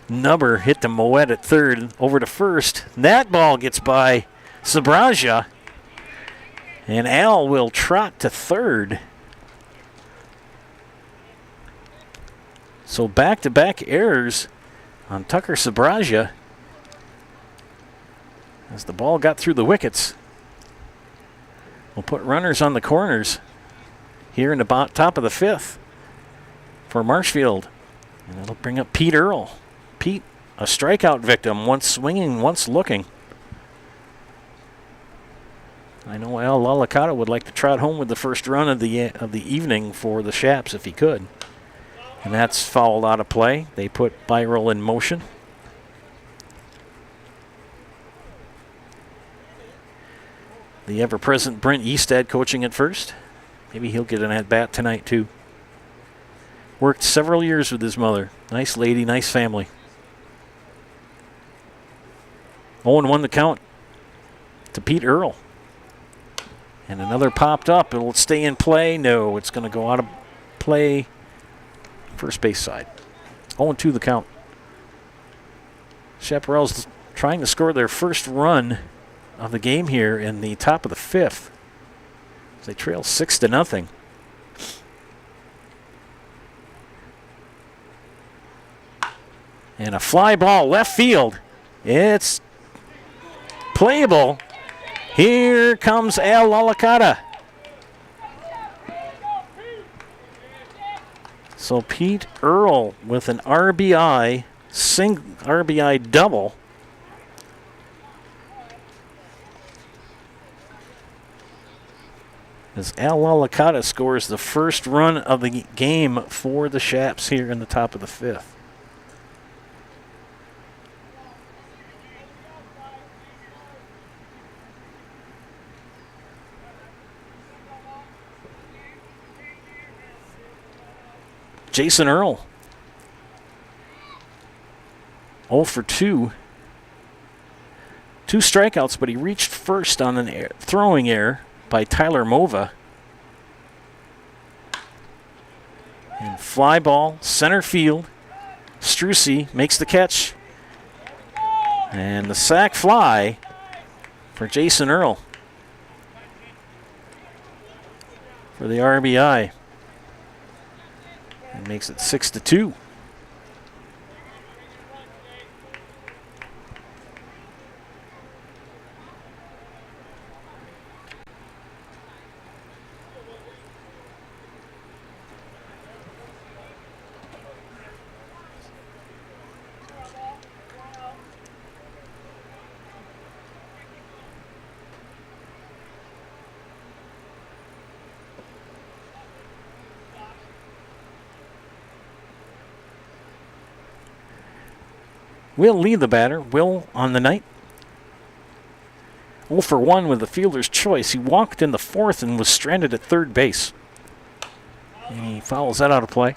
Nubber hit to Moet at third, over to first. That ball gets by Sabraja, and Al will trot to third. So back-to-back errors on Tucker Sabraja as the ball got through the wickets. We'll put runners on the corners here in the top of the 5th for Marshfield. And it'll bring up Pete Earl. Pete, a strikeout victim, once swinging, once looking. I know Al Lalakata would like to trot home with the first run of the evening for the Shaps if he could. And that's fouled out of play. They put Byrell in motion. The ever-present Brent Eastad coaching at first. Maybe he'll get an at-bat tonight, too. Worked several years with his mother. Nice lady, nice family. 0-1 the count to Pete Earl. And another popped up. It'll stay in play. No, it's going to go out of play. First base side. 0-2 the count. Chaparrals trying to score their first run of the game here in the top of the 5th. They trail 6-0. And a fly ball left field. It's playable. Here comes Al Lalakata. So Pete Earl with an RBI double. As Al Lalakata scores the first run of the game for the Shaps here in the top of the 5th. Jason Earl, 0 for 2. 2 strikeouts, but he reached first on an throwing error by Tyler Mova. And fly ball, center field. Strucy makes the catch. And the sac fly for Jason Earl for the RBI. And makes it 6-2. Will lead the batter. Will on the night. 0 for 1 with the fielder's choice. He walked in the 4th and was stranded at third base. And he fouls that out of play.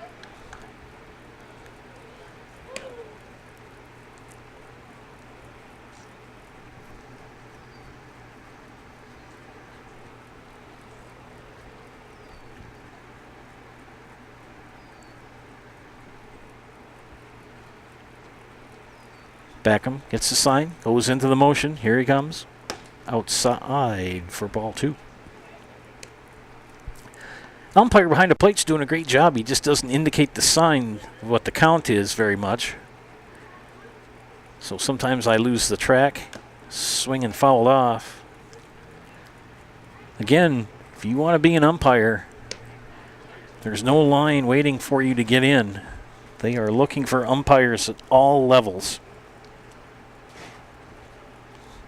Beckham gets the sign, goes into the motion. Here he comes. Outside for ball 2. Umpire behind the plate's doing a great job. He just doesn't indicate the sign of what the count is very much. So sometimes I lose the track. swing and fouled off. Again, if you want to be an umpire, there's no line waiting for you to get in. They are looking for umpires at all levels.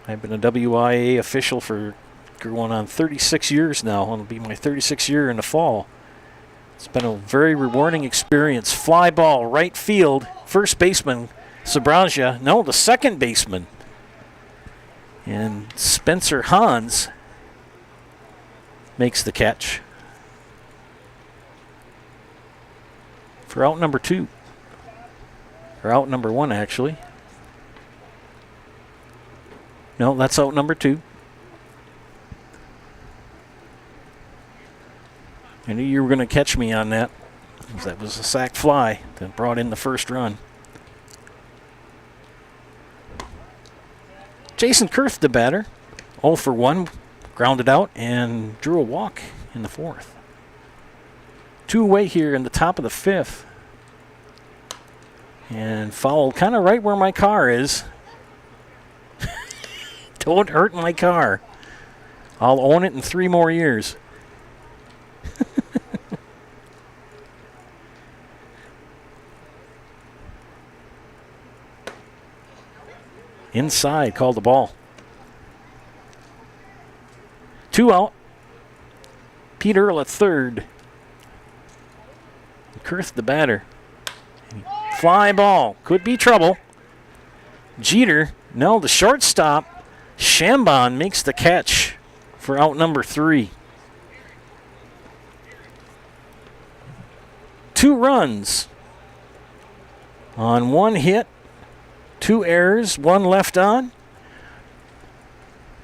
I've been a WIA official for going on 36 years now. It'll be my 36th year in the fall. It's been a very rewarding experience. Fly ball, right field. First baseman, Sabraja. No, the second baseman. And Spencer Hans makes the catch for out number 2. Or out number 1, actually. No, that's out number 2. I knew you were going to catch me on that. That was a sac fly that brought in the first run. Jason Kurth, the batter. 0 for 1, grounded out, and drew a walk in the 4th. 2 away here in the top of the 5th. And fouled kind of right where my car is. Don't hurt my car. I'll own it in 3 more years. Inside, called the ball. 2 out. Pete Earl at third. Kurth, the batter. Fly ball. Could be trouble. Jeter. No, the shortstop. Shambon makes the catch for out number 3. 2 runs on 1 hit, 2 errors, 1 left on.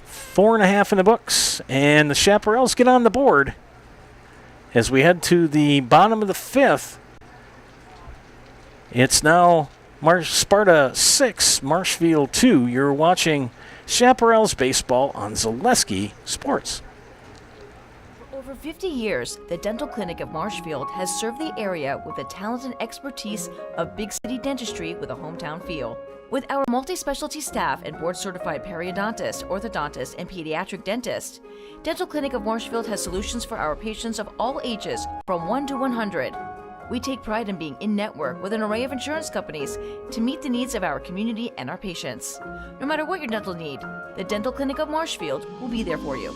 4.5 in the books, and the Chaparrals get on the board as we head to the bottom of the 5th. It's now Sparta 6, Marshfield 2. You're watching Chaparrals baseball on Zaleski Sports. For over 50 years, the Dental Clinic of Marshfield has served the area with the talent and expertise of big city dentistry with a hometown feel. With our multi-specialty staff and board-certified periodontist, orthodontist, and pediatric dentist, Dental Clinic of Marshfield has solutions for our patients of all ages from 1 to 100. We take pride in being in-network with an array of insurance companies to meet the needs of our community and our patients. No matter what your dental need, the Dental Clinic of Marshfield will be there for you.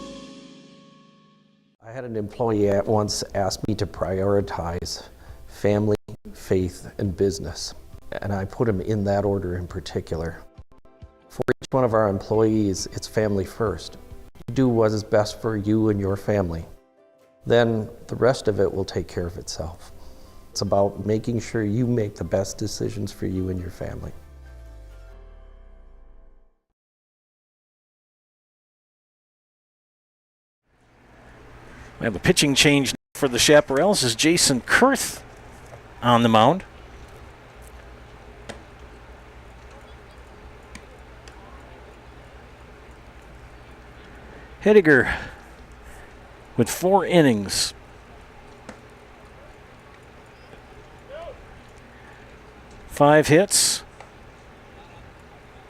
I had an employee at once ask me to prioritize family, faith, and business. And I put them in that order in particular. For each one of our employees, it's family first. You do what is best for you and your family. Then the rest of it will take care of itself. It's about making sure you make the best decisions for you and your family. We have a pitching change for the Chaparrals as Jason Kurth on the mound. Hediger with 4 innings. Five hits,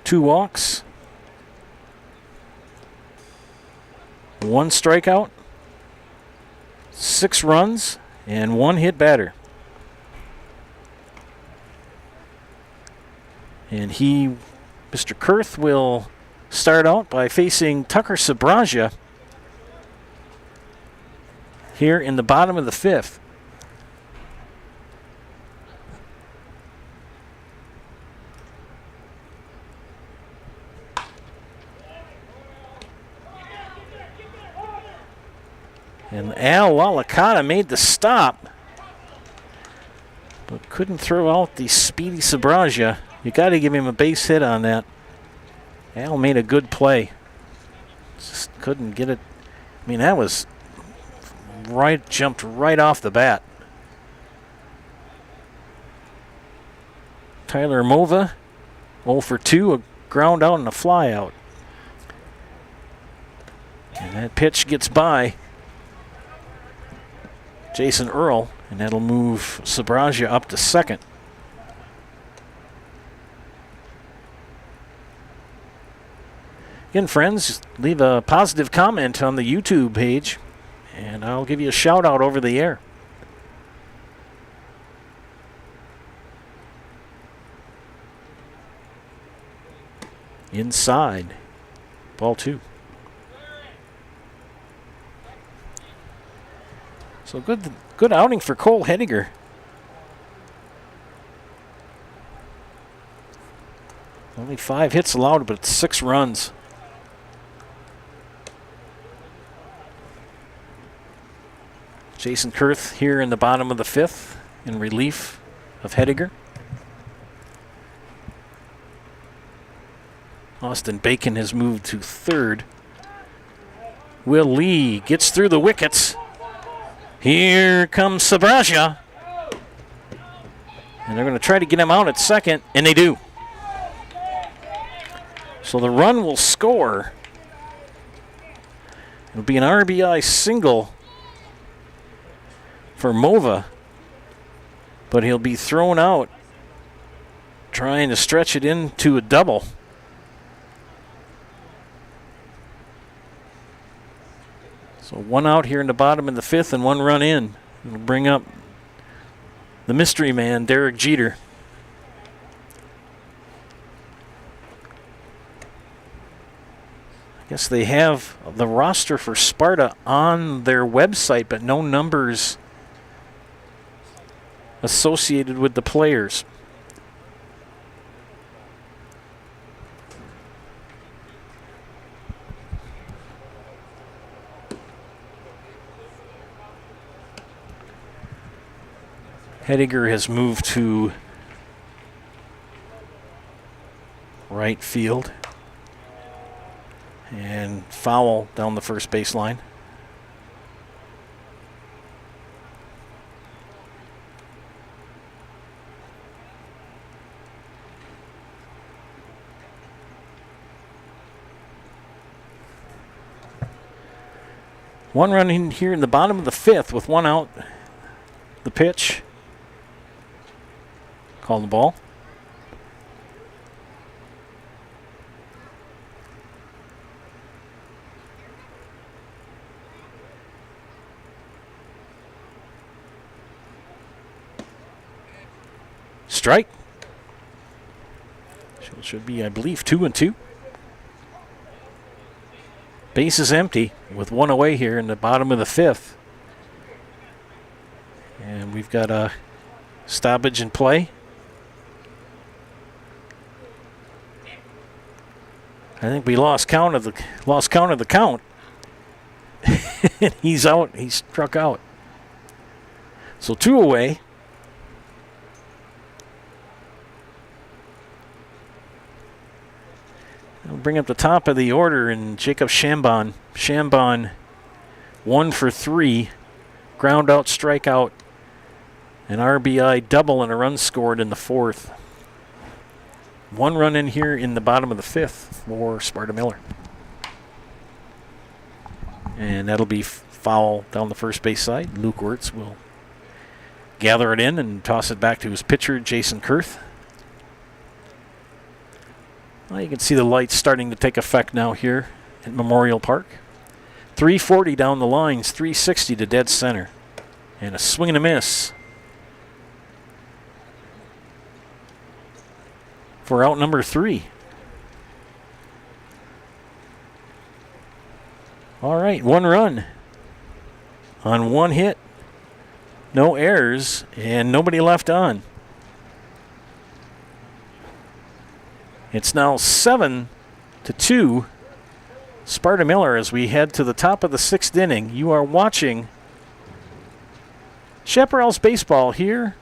2 walks, 1 strikeout, 6 runs, and 1 hit batter. And Mr. Kurth will start out by facing Tucker Sabraja here in the bottom of the 5th. And Al Walikata made the stop, but couldn't throw out the speedy Sabraja. You got to give him a base hit on that. Al made a good play. Just couldn't get it. I mean, that was right, jumped right off the bat. Tyler Mova, 0 for 2, a ground out and a fly out. And that pitch gets by Jason Earl, and that'll move Sabraja up to second. Again, friends, leave a positive comment on the YouTube page, and I'll give you a shout-out over the air. Inside. Ball 2. So good outing for Cole Hediger. Only 5 hits allowed, but 6 runs. Jason Kurth here in the bottom of the 5th in relief of Hediger. Austin Bacon has moved to 3rd. Will Lee gets through the wickets. Here comes Sabraja. And they're going to try to get him out at 2nd, and they do. So the run will score. It'll be an RBI single for Mova, but he'll be thrown out trying to stretch it into a double. So 1 out here in the bottom of the 5th and 1 run in. It'll bring up the mystery man, Derek Jeter. I guess they have the roster for Sparta on their website, but no numbers associated with the players. Hediger has moved to right field. And foul down the first baseline. One run in here in the bottom of the 5th with 1 out. The pitch. Call the ball. Strike. Should be, I believe, 2-2. Base is empty with 1 away here in the bottom of the 5th. And we've got a stoppage in play. I think we lost count of the count. He's out. He's struck out. So 2 away. I'll bring up the top of the order and Jacob Shambon. Shambon 1 for 3. Ground out, strikeout, an RBI double and a run scored in the 4th. 1 run in here in the bottom of the 5th for Sparta Miller. And that'll be foul down the first base side. Luke Wirtz will gather it in and toss it back to his pitcher, Jason Kurth. Well, you can see the lights starting to take effect now here at Memorial Park. 340 down the lines, 360 to dead center. And a swing and a miss for out number 3. All right, 1 run on 1 hit. No errors and nobody left on. It's now 7-2. Sparta Miller as we head to the top of the 6th inning. You are watching Chaparrals baseball here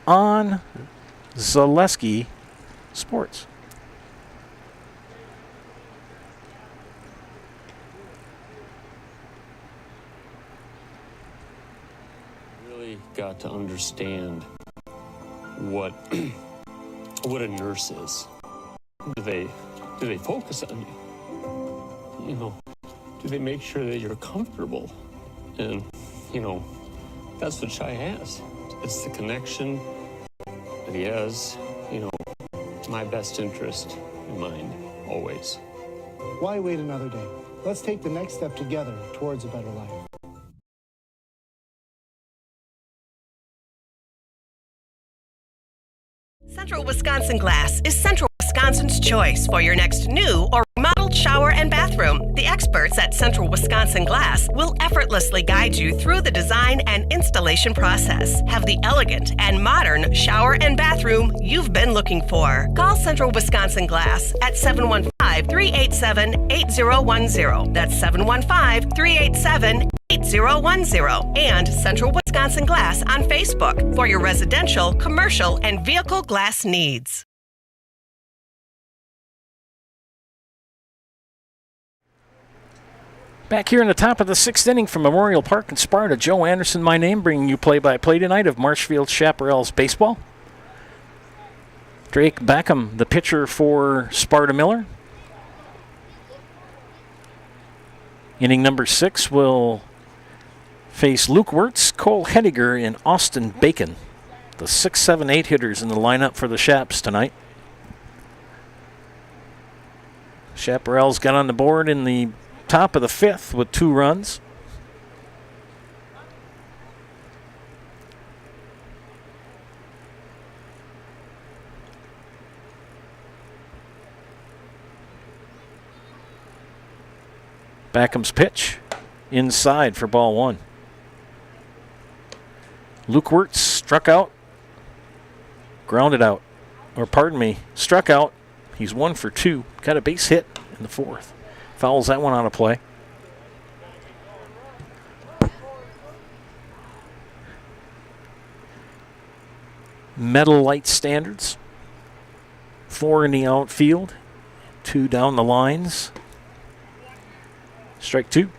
on Zaleski Sports. Really got to understand what a nurse is. Do they focus on you? You know, do they make sure that you're comfortable? And, you know, that's what Shai has. It's the connection that he has, you know, my best interest in mind, always. Why wait another day? Let's take the next step together towards a better life. Central Wisconsin Glass is Central Wisconsin's choice for your next new or remodeled shower and bathroom. The experts at Central Wisconsin Glass will effortlessly guide you through the design and installation process. Have the elegant and modern shower and bathroom you've been looking for. Call Central Wisconsin Glass at 715-387-8010. That's 715-387-8010. And Central Wisconsin Glass on Facebook for your residential, commercial, and vehicle glass needs. Back here in the top of the 6th inning from Memorial Park in Sparta, Joe Anderson, my name, bringing you play-by-play tonight of Marshfield Chaparrals baseball. Drake Beckham, the pitcher for Sparta Miller. Inning number 6 will face Luke Wirtz, Cole Hediger, and Austin Bacon, the 6, 7, 8 hitters in the lineup for the Chaps tonight. Chaparrals got on the board in the top of the 5th with 2 runs. Beckham's pitch inside for ball 1. Luke Wirtz struck out, grounded out, or pardon me, struck out. He's 1 for 2, got a base hit in the 4th. Fouls that one out of play. Metal light standards. 4 in the outfield, 2 down the lines. Strike 2.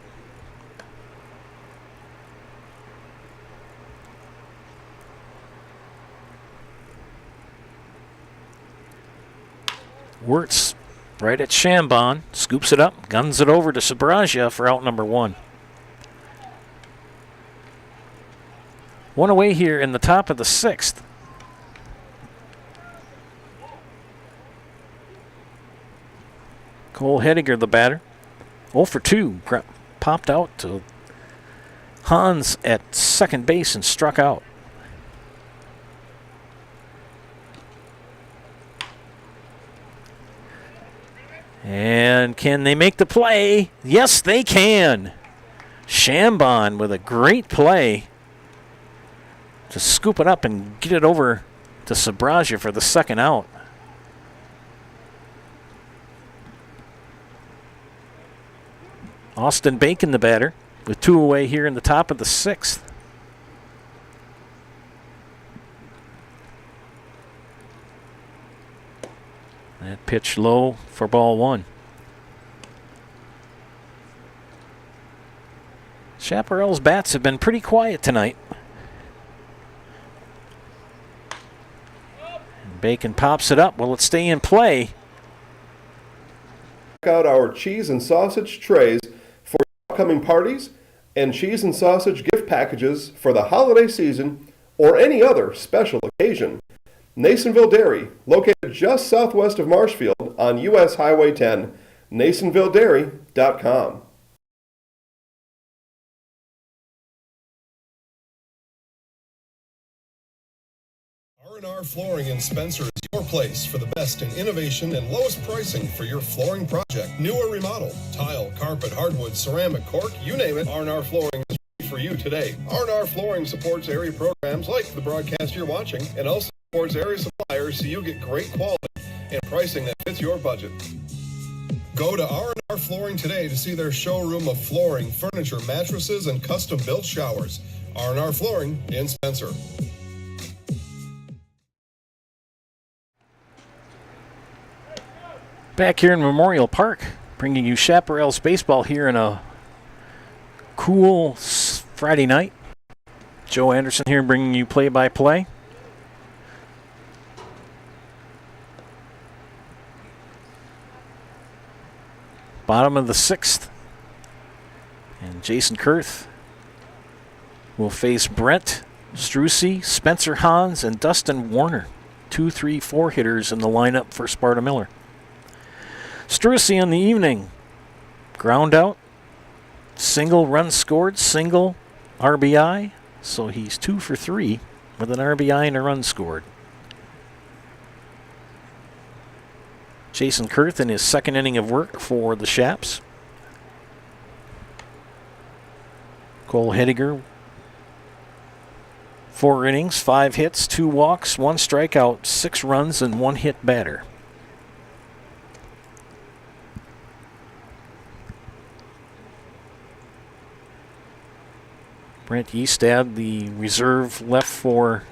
Wirtz right at Chambon, scoops it up, guns it over to Sabraja for out number 1. One away here in the top of the 6th. Cole Hediger, the batter. 0 for 2. Popped out to Hans at second base and struck out. And can they make the play? Yes, they can. Chambon with a great play to scoop it up and get it over to Sabraja for the second out. Austin Bacon, the batter, with 2 away here in the top of the 6th. That pitch low for ball 1. Chaparral's bats have been pretty quiet tonight. And Bacon pops it up. Will it stay in play? Check out our cheese and sausage trays for upcoming parties and cheese and sausage gift packages for the holiday season or any other special occasion. Nasonville Dairy, located just southwest of Marshfield on U.S. Highway 10, NasonvilleDairy.com. R&R Flooring in Spencer is your place for the best in innovation and lowest pricing for your flooring project. New or remodel, tile, carpet, hardwood, ceramic, cork, you name it, R&R Flooring is ready for you today. R&R Flooring supports area programs like the broadcast you're watching and also supports area suppliers so you get great quality and pricing that fits your budget. Go to R&R Flooring today to see their showroom of flooring, furniture, mattresses, and custom-built showers. R&R Flooring in Spencer. Back here in Memorial Park, bringing you Chaparrals baseball here in a cool Friday night. Joe Anderson here bringing you play-by-play. Bottom of the 6th. And Jason Kurth will face Brent Strucy, Spencer Hans, and Dustin Warner. 2, 3, 4 hitters in the lineup for Sparta Miller. Strucy in the evening ground out, single, run scored, single, RBI. So he's 2 for 3 with an RBI and a run scored. Jason Kurth in his second inning of work for the Shaps. Cole Hediger, 4 innings, 5 hits, 2 walks, 1 strikeout, 6 runs, and 1 hit batter. Brent Eastad, the reserve, left for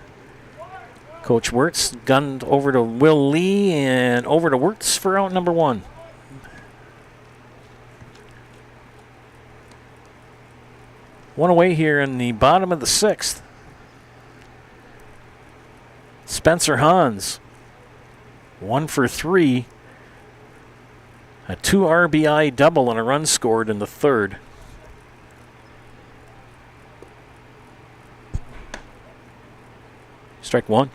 Coach Wirtz. Gunned over to Will Lee and over to Wirtz for out number 1. One away here in the bottom of the 6th. Spencer Hans, 1 for 3. A 2 RBI double and a run scored in the 3rd. Strike 1.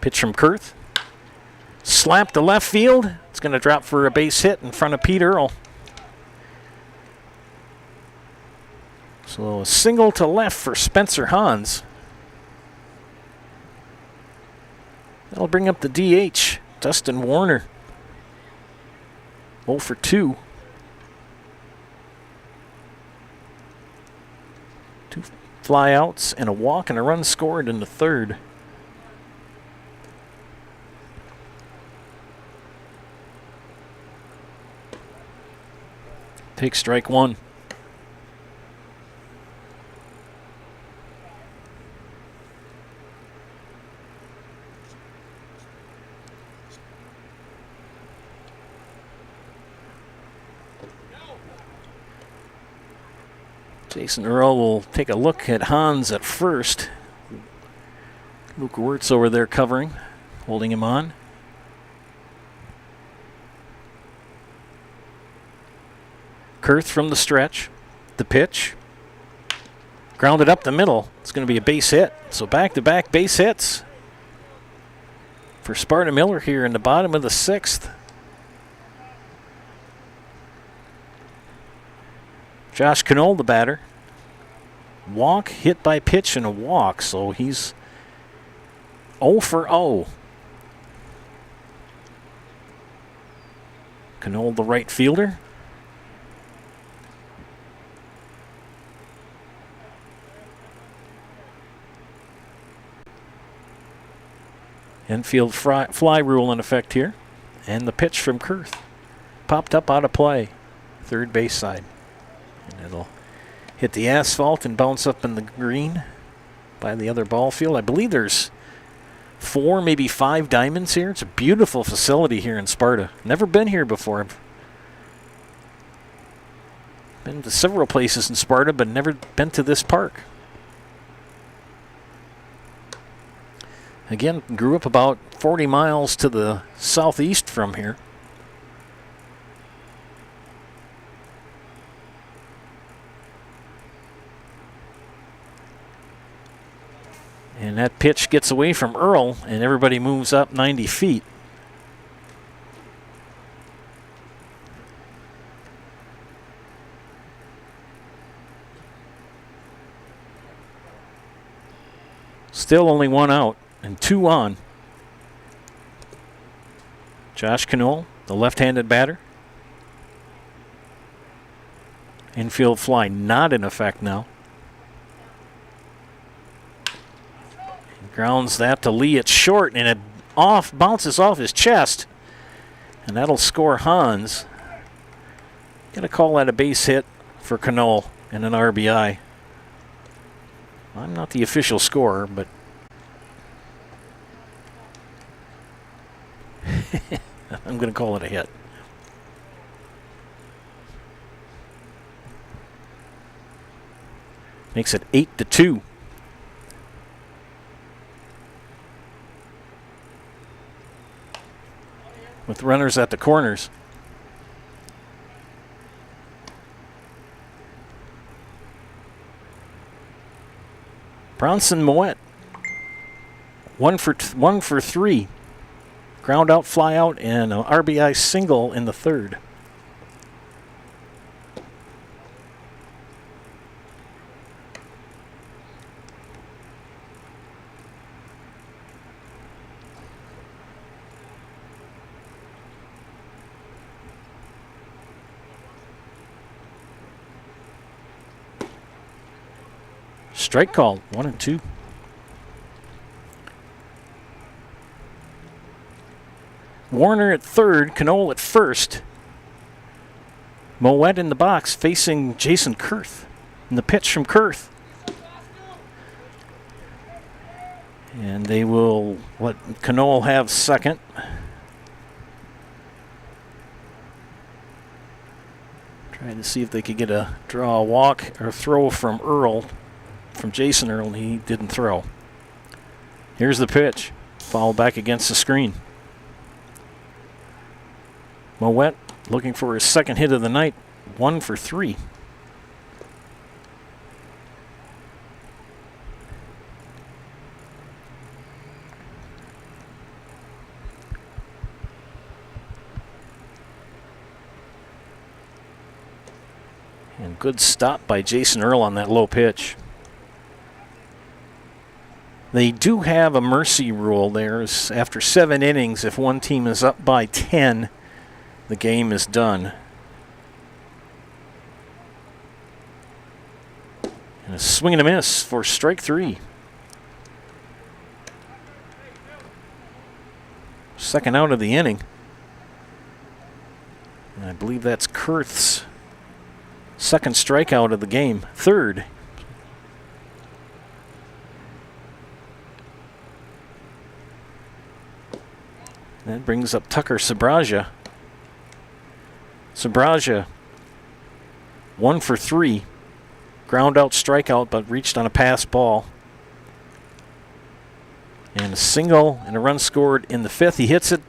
Pitch from Kurth. Slap to left field. It's going to drop for a base hit in front of Pete Earl. So a single to left for Spencer Hans. That'll bring up the DH, Dustin Warner. 0 for 2. 2 flyouts and a walk and a run scored in the 3rd. Take strike 1. Jason Earl will take a look at Hans at first. Luke Wirtz over there covering, holding him on. Kurth from the stretch. The pitch. Grounded up the middle. It's going to be a base hit. So back-to-back base hits for Sparta Miller here in the bottom of the 6th. Josh Knoll, the batter. Walk, hit by pitch, and a walk. So he's 0 for 0. Knoll, the right fielder. Infield fly rule in effect here. And the pitch from Kurth. Popped up out of play. 3rd base side. And it'll hit the asphalt and bounce up in the green by the other ball field. I believe there's 4, maybe 5 diamonds here. It's a beautiful facility here in Sparta. Never been here before. I've been to several places in Sparta, but never been to this park. Again, grew up about 40 miles to the southeast from here. And that pitch gets away from Earl, and everybody moves up 90 feet. Still only 1 out. And 2 on. Josh Knoll, the left-handed batter. Infield fly not in effect now. He grounds that to Lee at short, and it bounces off his chest. And that'll score Hans. Gonna call that a base hit for Knoll and an RBI. I'm not the official scorer, but I'm going to call it a hit. Makes it 8-2. with runners at the corners. Bronson Moet, one for 3. Ground out, fly out, and an RBI single in the third. Strike called, 1-2. Warner at third, Knoll at first. Moet in the box facing Jason Kurth. And the pitch from Kurth. And they will let Knoll have second. Trying to see if they could draw a walk or throw from Jason Earl, and he didn't throw. Here's the pitch. Foul back against the screen. Moet looking for his second hit of the night, 1 for 3. And good stop by Jason Earl on that low pitch. They do have a mercy rule there. After 7 innings, if one team is up by 10, the game is done. And a swing and a miss for strike 3. Second out of the inning. And I believe that's Kurth's second strikeout of the game. Third. That brings up Tucker Sabraja. Sabraja, 1 for 3. Ground out, strikeout, but reached on a pass ball. And a single and a run scored in the 5th. He hits it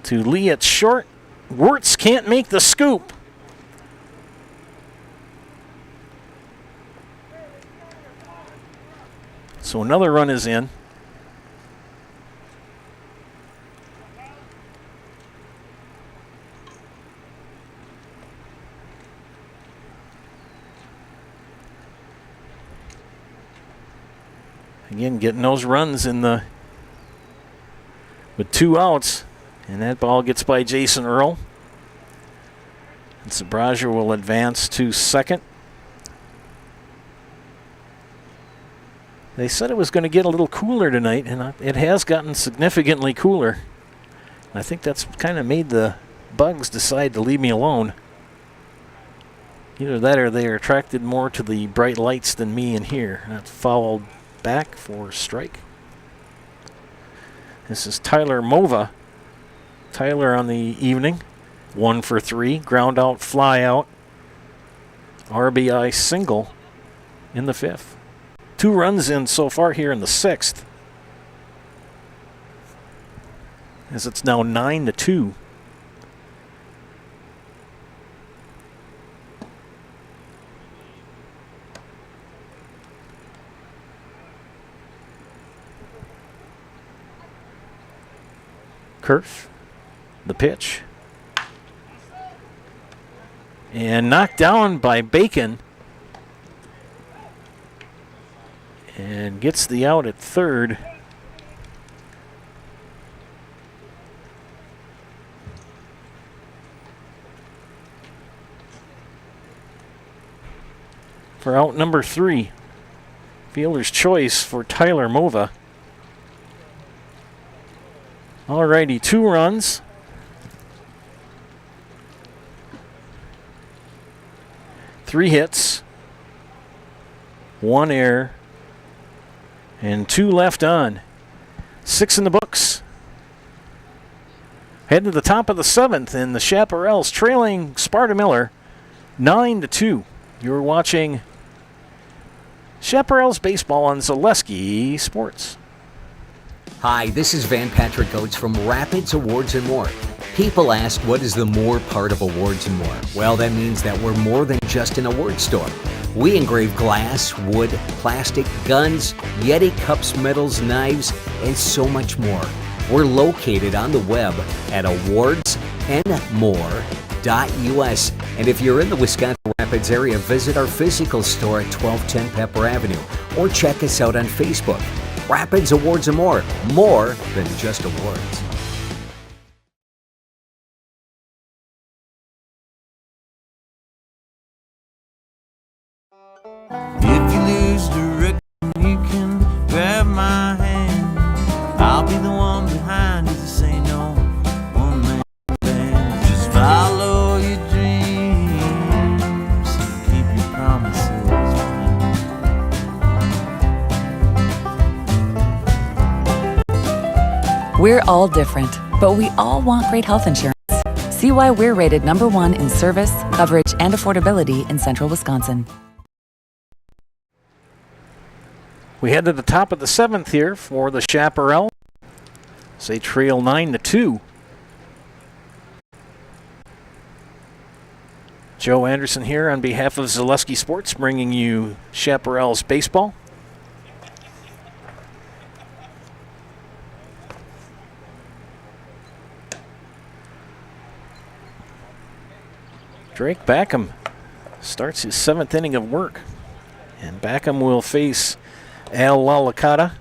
to Lee at short. Wirtz can't make the scoop. So another run is in. Again, getting those runs with 2 outs, and that ball gets by Jason Earl. And Sabraja will advance to second. They said it was going to get a little cooler tonight, and it has gotten significantly cooler. And I think that's kind of made the Bugs decide to leave me alone. Either that or they are attracted more to the bright lights than me in here. That's fouled back for strike. This is Tyler Mova. Tyler on the evening, 1 for 3. Ground out, fly out. RBI single in the 5th. 2 runs in so far here in the 6th. As it's now 9-2. Kurth, the pitch. And knocked down by Bacon. And gets the out at third. For out number 3. Fielder's choice for Tyler Mova. Alrighty, 2 runs. Three hits. 1 error. And 2 left on. 6 in the books. Heading to the top of the 7th, and the Chaparrals trailing Sparta Miller 9-2. You're watching Chaparrals baseball on Zaleski Sports. Hi, this is Van Patrick Oates from Rapids Awards and More. People ask, what is the more part of Awards and More? Well, that means that we're more than just an award store. We engrave glass, wood, plastic, guns, Yeti cups, medals, knives, and so much more. We're located on the web at awardsandmore.us. And if you're in the Wisconsin Rapids area, visit our physical store at 1210 Pepper Avenue or check us out on Facebook. Rapids Awards and More than just awards. If you lose direction, you can grab my hand. I'll be the one behind you to say no. One man band. Just follow your dreams and keep your promises. We're all different, but we all want great health insurance. See why we're rated #1 in service, coverage, and affordability in central Wisconsin. We head to the top of the 7th here for the Chaparrals. They trail 9-2. Joe Anderson here on behalf of Zaleski Sports, bringing you Chaparrals baseball. Drake Backham starts his 7th inning of work, and Backham will face Al Lalakata,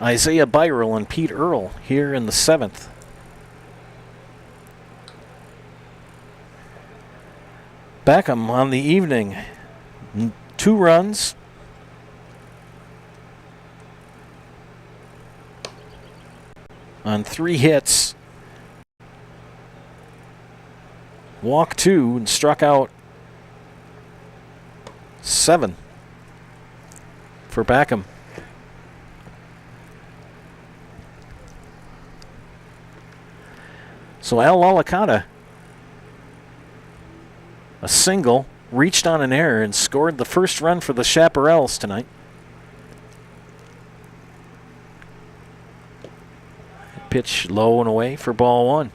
Isaiah Byrell, and Pete Earl here in the 7th. Backham on the evening, 2 runs, on 3 hits, walked 2 and struck out 7 for Backham. So Al Lalakata, a single, reached on an error and scored the first run for the Chaparrals tonight. Pitch low and away for ball 1.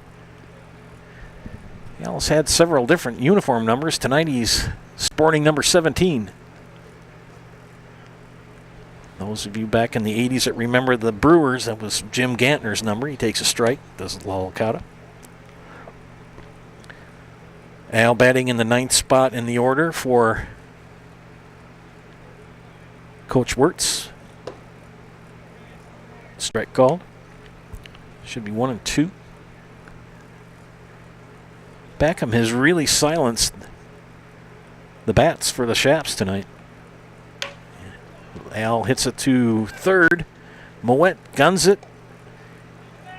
Al's had several different uniform numbers. Tonight he's sporting number 17. Those of you back in the 80s that remember the Brewers, that was Jim Gantner's number. He takes a strike, does Lalakata. Al batting in the 9th spot in the order for Coach Wirtz. Strike called. Should be 1 and 2. Backham has really silenced the bats for the Chaps tonight. Al hits it to third. Moet guns it,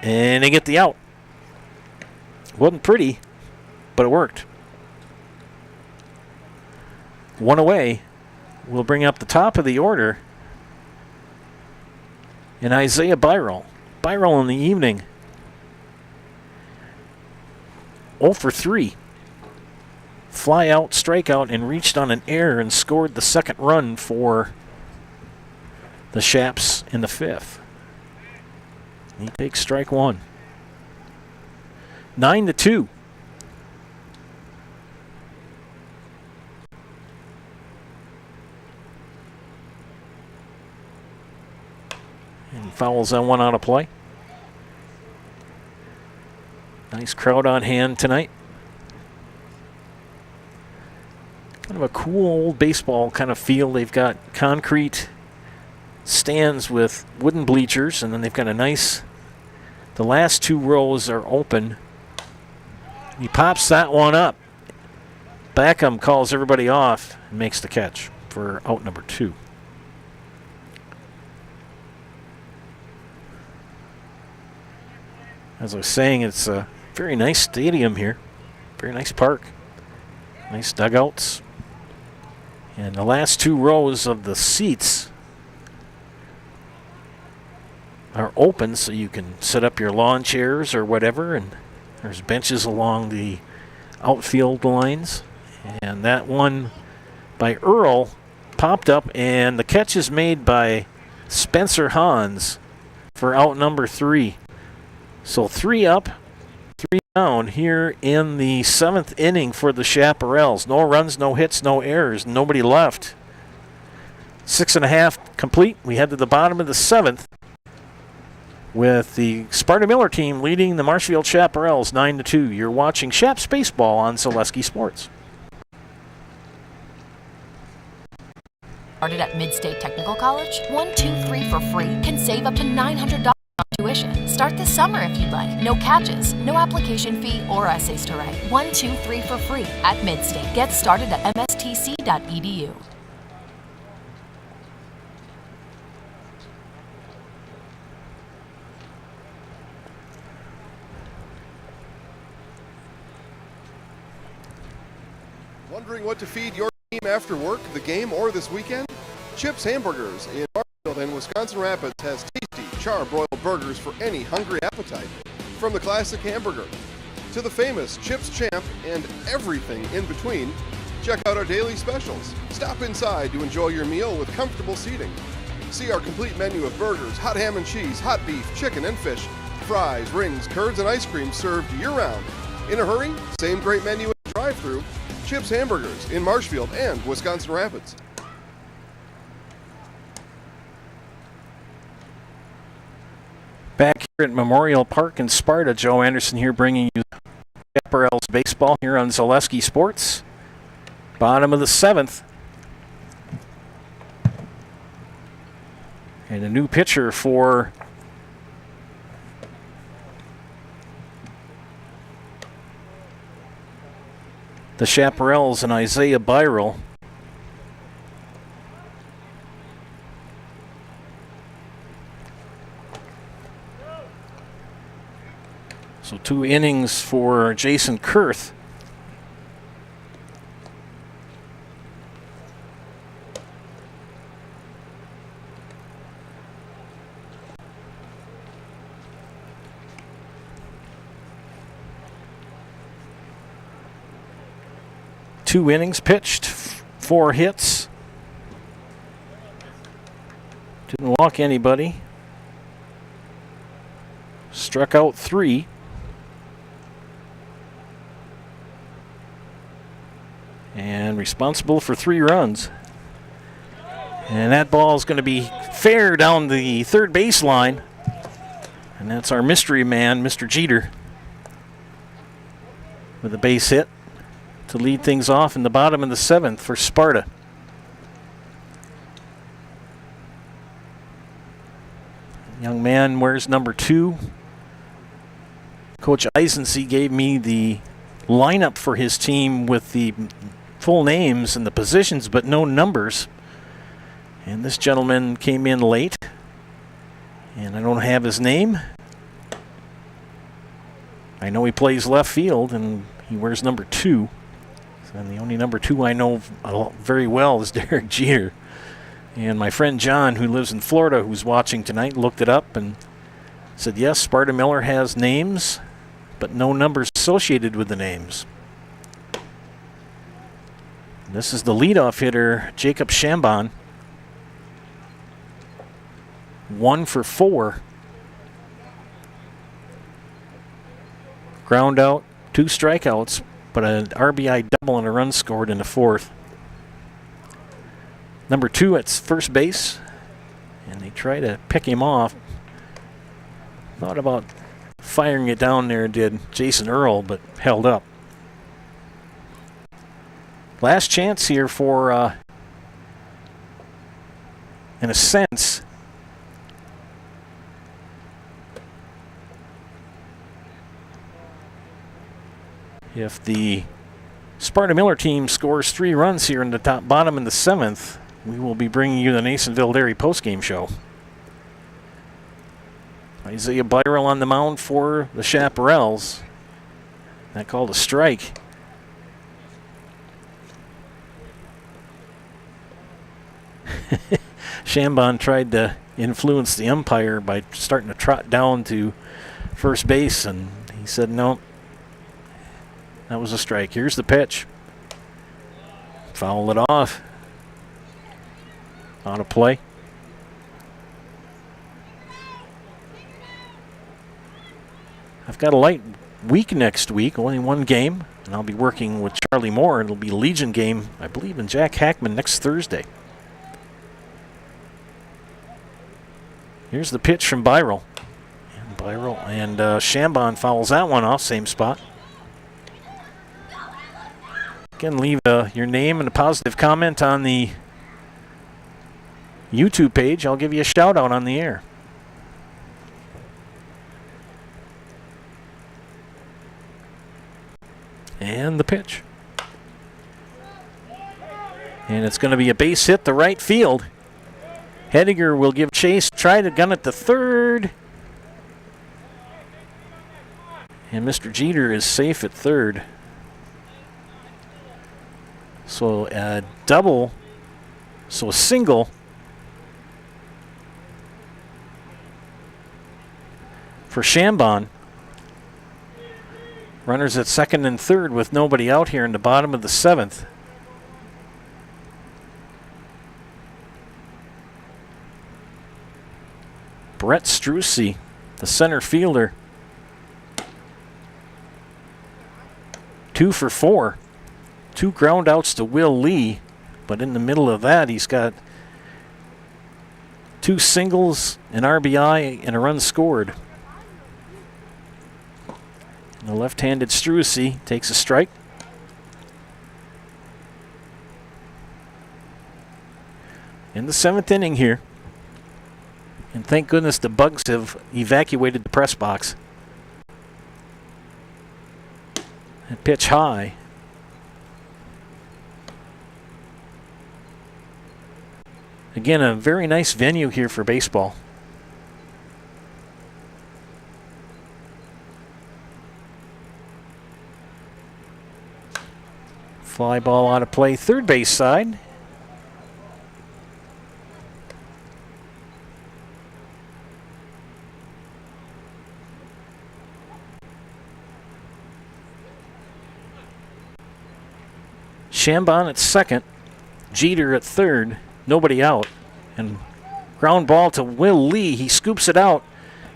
and they get the out. Wasn't pretty, but it worked. 1 away. We'll bring up the top of the order. And Isaiah Byrell. Byrell in the evening. 0 for 3. Fly out, strikeout, and reached on an error and scored the 2nd run for the Chaps in the 5th. He takes strike 1. 9-2. And fouls on 1 out of play. Nice crowd on hand tonight. Kind of a cool old baseball kind of feel. They've got concrete stands with wooden bleachers, and then they've got a nice, the last 2 rows are open. He pops that one up. Backham calls everybody off and makes the catch for out number 2. As I was saying, it's a very nice stadium here. Very nice park. Nice dugouts. And the last 2 rows of the seats are open, so you can set up your lawn chairs or whatever, and there's benches along the outfield lines. And that one by Earl popped up, and the catch is made by Spencer Hans for out number 3. So 3 up, 3 down here in the 7th inning for the Chaparrals. No runs, no hits, no errors, nobody left. 6.5 complete. We head to the bottom of the 7th with the Sparta Miller team leading the Marshfield Chaparrals 9-2. You're watching Chaps Baseball on Zaleski Sports. Started at Mid-State Technical College? 1, 2, 3 for free can save up to $900 on tuition. Start this summer if you'd like. No catches, no application fee or essays to write. 1, 2, 3 for free at Mid-State. Get started at mstc.edu. Wondering what to feed your team after work, the game, or this weekend? Chips Hamburgers in Marshfield and Wisconsin Rapids has tasty char-broiled burgers for any hungry appetite. From the classic hamburger to the famous Chips Champ and everything in between, check out our daily specials. Stop inside to enjoy your meal with comfortable seating. See our complete menu of burgers, hot ham and cheese, hot beef, chicken and fish, fries, rings, curds, and ice cream served year-round. In a hurry? Same great menu in the drive-thru. Chips Hamburgers in Marshfield and Wisconsin Rapids. Back here at Memorial Park in Sparta, Joe Anderson here bringing you Chaparrals baseball here on Zaleski Sports. Bottom of the 7th. And a new pitcher for the Chaparrals and Isaiah Byrell. So 2 innings for Jason Kurth. Two innings pitched, 4 hits. Didn't walk anybody. Struck out 3. And responsible for 3 runs. And that ball is going to be fair down the third baseline. And that's our mystery man, Mr. Jeter, with a base hit to lead things off in the bottom of the 7th for Sparta. Young man wears number 2. Coach Eisensee gave me the lineup for his team with the full names and the positions, but no numbers. And this gentleman came in late, and I don't have his name. I know he plays left field, and he wears number 2. And the only number 2 I know very well is Derek Jeter. And my friend John, who lives in Florida, who's watching tonight, looked it up and said, yes, Sparta Miller has names, but no numbers associated with the names. This is the leadoff hitter, Jacob Shambon. 1 for 4. Ground out, 2 strikeouts, but an RBI double and a run scored in the 4th. Number 2 at first base, and they try to pick him off. Thought about firing it down there, did Jason Earl, but held up. Last chance here for, in a sense, if the Sparta Miller team scores 3 runs here in the bottom in the 7th, we will be bringing you the Nasonville Dairy postgame show. Isaiah Byrell on the mound for the Chaparrals. That called a strike. Shambon tried to influence the umpire by starting to trot down to first base, and he said no. That was a strike. Here's the pitch. Foul it off. Out of play. I've got a light week next week, only one game, and I'll be working with Charlie Moore. It'll be a Legion game, I believe, in Jack Hackman next Thursday. Here's the pitch from Byrell. And Chambon fouls that one off, same spot. Again, leave your name and a positive comment on the YouTube page. I'll give you a shout out on the air. And the pitch. And it's going to be a base hit to right field. Hediger will give chase, try to gun it to third. And Mr. Jeter is safe at third. So a double, so a single for Chambon. Runners at second and third with nobody out here in the bottom of the 7th. Brett Strucy, the center fielder. 2 for 4. 2 ground outs to Will Lee, but in the middle of that he's got 2 singles, an RBI, and a run scored. And the left-handed Strucy takes a strike. In the 7th inning here. And thank goodness the Bugs have evacuated the press box. And pitch high. Again, a very nice venue here for baseball. Fly ball out of play, third base side. Chambon at second, Jeter at third, nobody out. And ground ball to Will Lee. He scoops it out.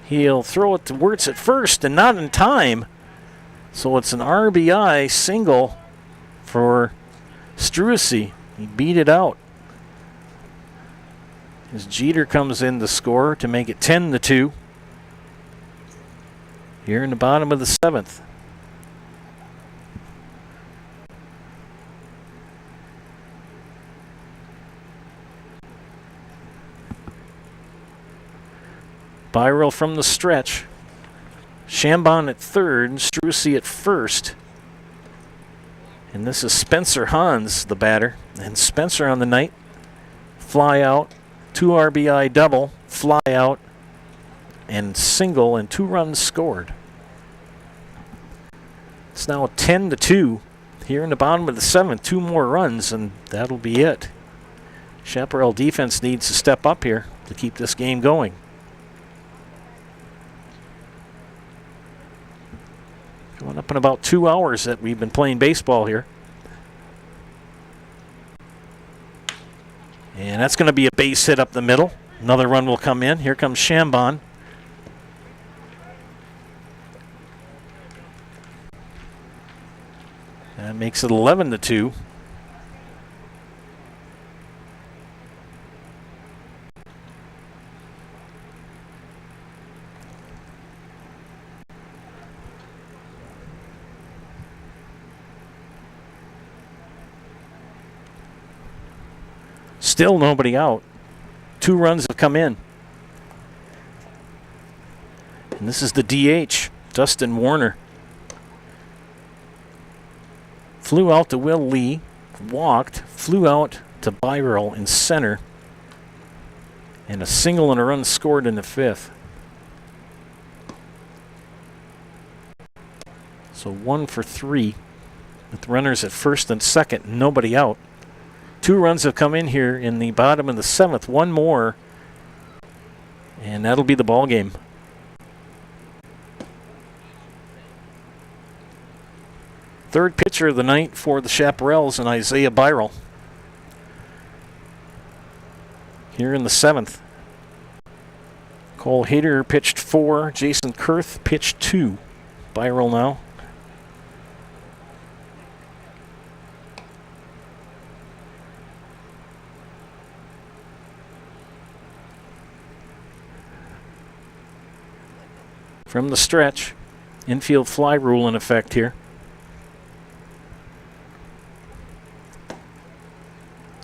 He'll throw it to Wirtz at first and not in time. So it's an RBI single for Strucy. He beat it out. As Jeter comes in to score to make it 10-2. Here in the bottom of the 7th. Byrell from the stretch. Chambon at third, Strucy at first. And this is Spencer Hans, the batter. And Spencer on the night. Fly out, 2 RBI double, fly out, and single, and 2 runs scored. It's now 10-2 here in the bottom of the 7th. 2 more runs, and that'll be it. Chaparral defense needs to step up here to keep this game going. Going up in about 2 hours that we've been playing baseball here. And that's going to be a base hit up the middle. Another run will come in. Here comes Chambon. That makes it 11-2. Still nobody out. 2 runs have come in. And this is the DH, Dustin Warner. Flew out to Will Lee, walked, flew out to Byrell in center, and a single and a run scored in the 5th. So 1 for 3 with runners at first and second, nobody out. 2 runs have come in here in the bottom of the 7th. 1 more, and that'll be the ball game. Third pitcher of the night for the Chaparrals and Isaiah Byrell. Here in the 7th. Cole Hader pitched 4. Jason Kurth pitched 2. Spiral now. From the stretch, infield fly rule in effect here.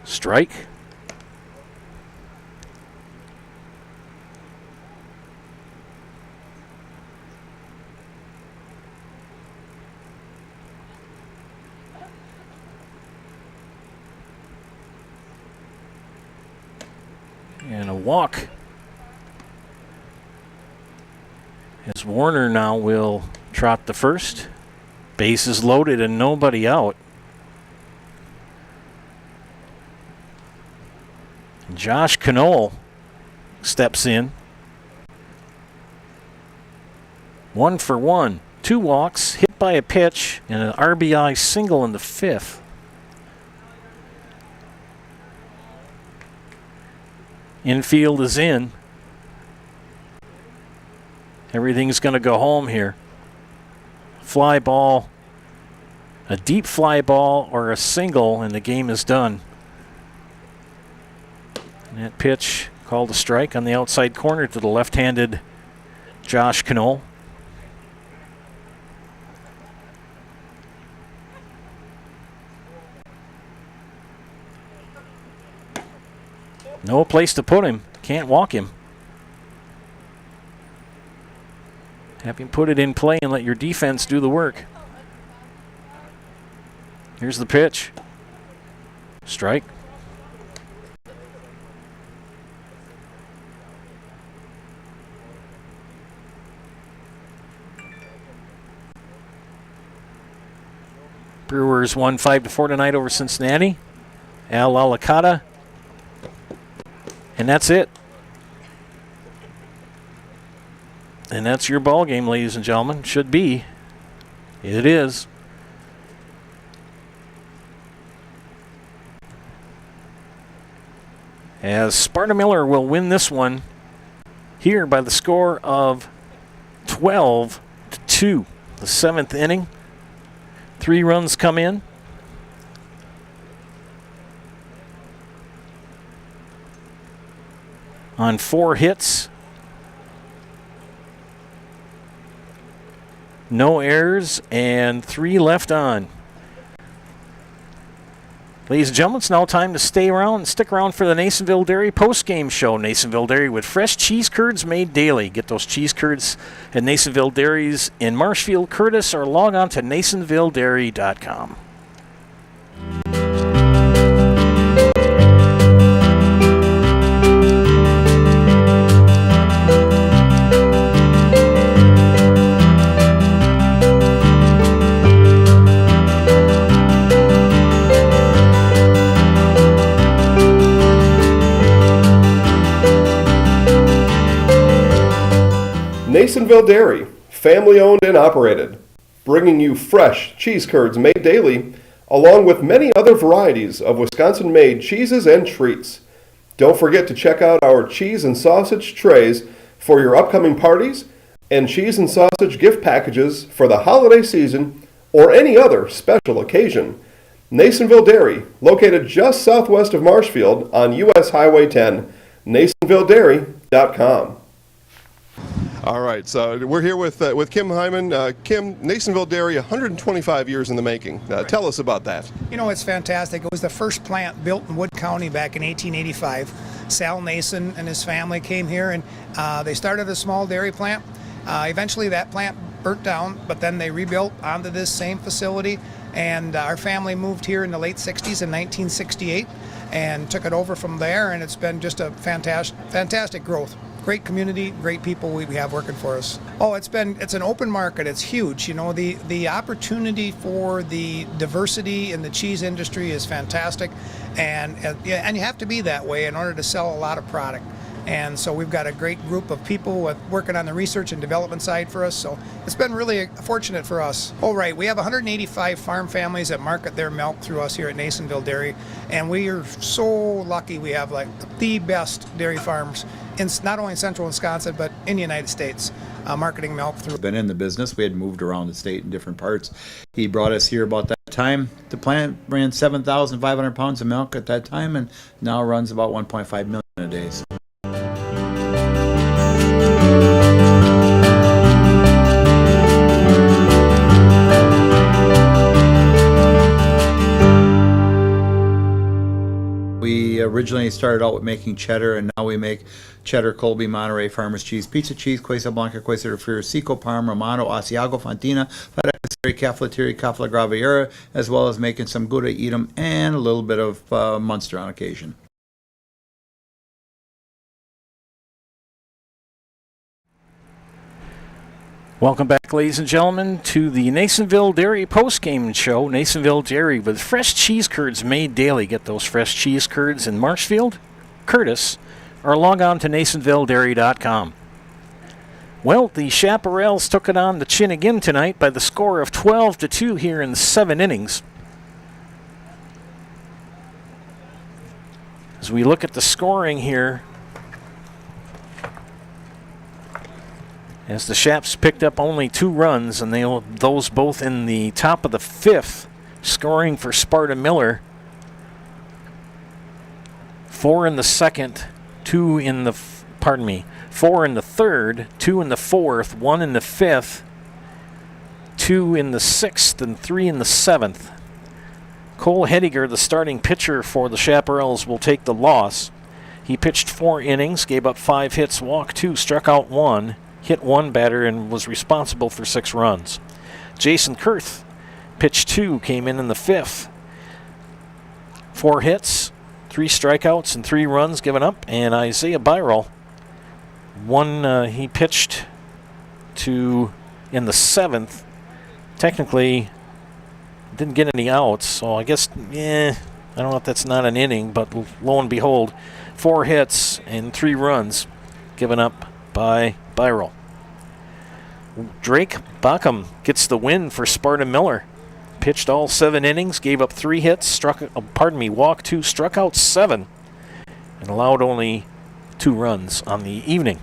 Strike. And a walk. As Warner now will trot the first. Bases loaded and nobody out. Josh Knoll steps in. 1 for 1. 2 walks, hit by a pitch, and an RBI single in the 5th. Infield is in. Everything's going to go home here. Fly ball, a deep fly ball, or a single, and the game is done. And that pitch called a strike on the outside corner to the left-handed Josh Knoll. No place to put him. Can't walk him. Have him put it in play and let your defense do the work. Here's the pitch. Strike. Brewers won 5-4 tonight over Cincinnati. Al Alicata. And that's it. And that's your ball game, ladies and gentlemen. Should be. It is. As Sparta Miller will win this one here by the score of 12-2. The 7th inning. 3 runs come in. On 4 hits. No errors and 3 left on. Ladies and gentlemen, it's now time to stay around and stick around for the Nasonville Dairy post-game show. Nasonville Dairy with fresh cheese curds made daily. Get those cheese curds at Nasonville Dairies in Marshfield, Curtis, or log on to nasonvilledairy.com. Nasonville Dairy, family owned and operated, bringing you fresh cheese curds made daily, along with many other varieties of Wisconsin-made cheeses and treats. Don't forget to check out our cheese and sausage trays for your upcoming parties and cheese and sausage gift packages for the holiday season or any other special occasion. Nasonville Dairy, located just southwest of Marshfield on U.S. Highway 10, nasonvilledairy.com. All right, so we're here with Kim Hyman. Kim, Nasonville Dairy, 125 years in the making. Tell us about that. You know, it's fantastic. It was the first plant built in Wood County back in 1885. Sal Nason and his family came here, and they started a small dairy plant. Eventually that plant burnt down, but then they rebuilt onto this same facility, and our family moved here in the late 60s in 1968 and took it over from there, and it's been just a fantastic growth. Great community, great people we have working for us. Oh, it's an open market. It's huge. You know, the opportunity for the diversity in the cheese industry is fantastic, and you have to be that way in order to sell a lot of product. And so we've got a great group of people working on the research and development side for us. So it's been really fortunate for us. Oh, right. We have 185 farm families that market their milk through us here at Nasonville Dairy. And we are so lucky we have like the best dairy farms in not only central Wisconsin, but in the United States, marketing milk through. Been in the business. We had moved around the state in different parts. He brought us here about that time. The plant ran 7,500 pounds of milk at that time, and now runs about 1.5 million a day. So. We originally started out with making cheddar, and now we make cheddar, Colby, Monterey, Farmers cheese, pizza cheese, Quesa Blanca, Quesa de Friar, Seco, Parma, Romano, Asiago, Fontina, Feta Caseri, Cafflettieri, Cafla Graviera, as well as making some Gouda Edam and a little bit of Munster on occasion. Welcome back, ladies and gentlemen, to the Nasonville Dairy postgame show. Nasonville Dairy with fresh cheese curds made daily. Get those fresh cheese curds in Marshfield, Curtis, or log on to NasonvilleDairy.com. Well, the Chaparrals took it on the chin again tonight by the score of 12-2 here in 7 innings. As we look at the scoring here, as the Chaps picked up only 2 runs, and those both in the top of the 5th, scoring for Sparta Miller. 4 in the 2nd, 4 in the 3rd, 2 in the 4th, 1 in the 5th, 2 in the 6th, and 3 in the 7th. Cole Hediger, the starting pitcher for the Chaparrals, will take the loss. He pitched 4 innings, gave up 5 hits, walked 2, struck out 1, hit 1 batter, and was responsible for 6 runs. Jason Kurth pitched 2, came in the 5th. 4 hits, 3 strikeouts, and 3 runs given up. And Isaiah Byrell, he pitched to in the 7th. Technically, didn't get any outs, so I guess, I don't know if that's not an inning, but lo and behold, 4 hits and 3 runs given up by Byrell. Drake Backham gets the win for Sparta Miller. Pitched all 7 innings, gave up 3 hits, walked 2, struck out 7, and allowed only 2 runs on the evening.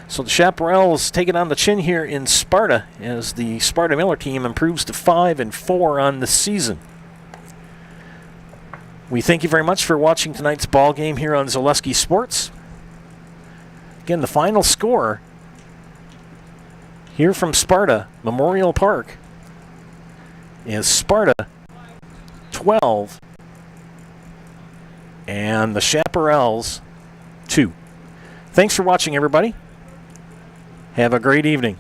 So the Chaparrals take it on the chin here in Sparta as the Sparta Miller team improves to 5-4 on the season. We thank you very much for watching tonight's ball game here on Zaleski Sports. Again, the final score here from Sparta Memorial Park is Sparta 12 and the Chaparrals 2. Thanks for watching, everybody. Have a great evening.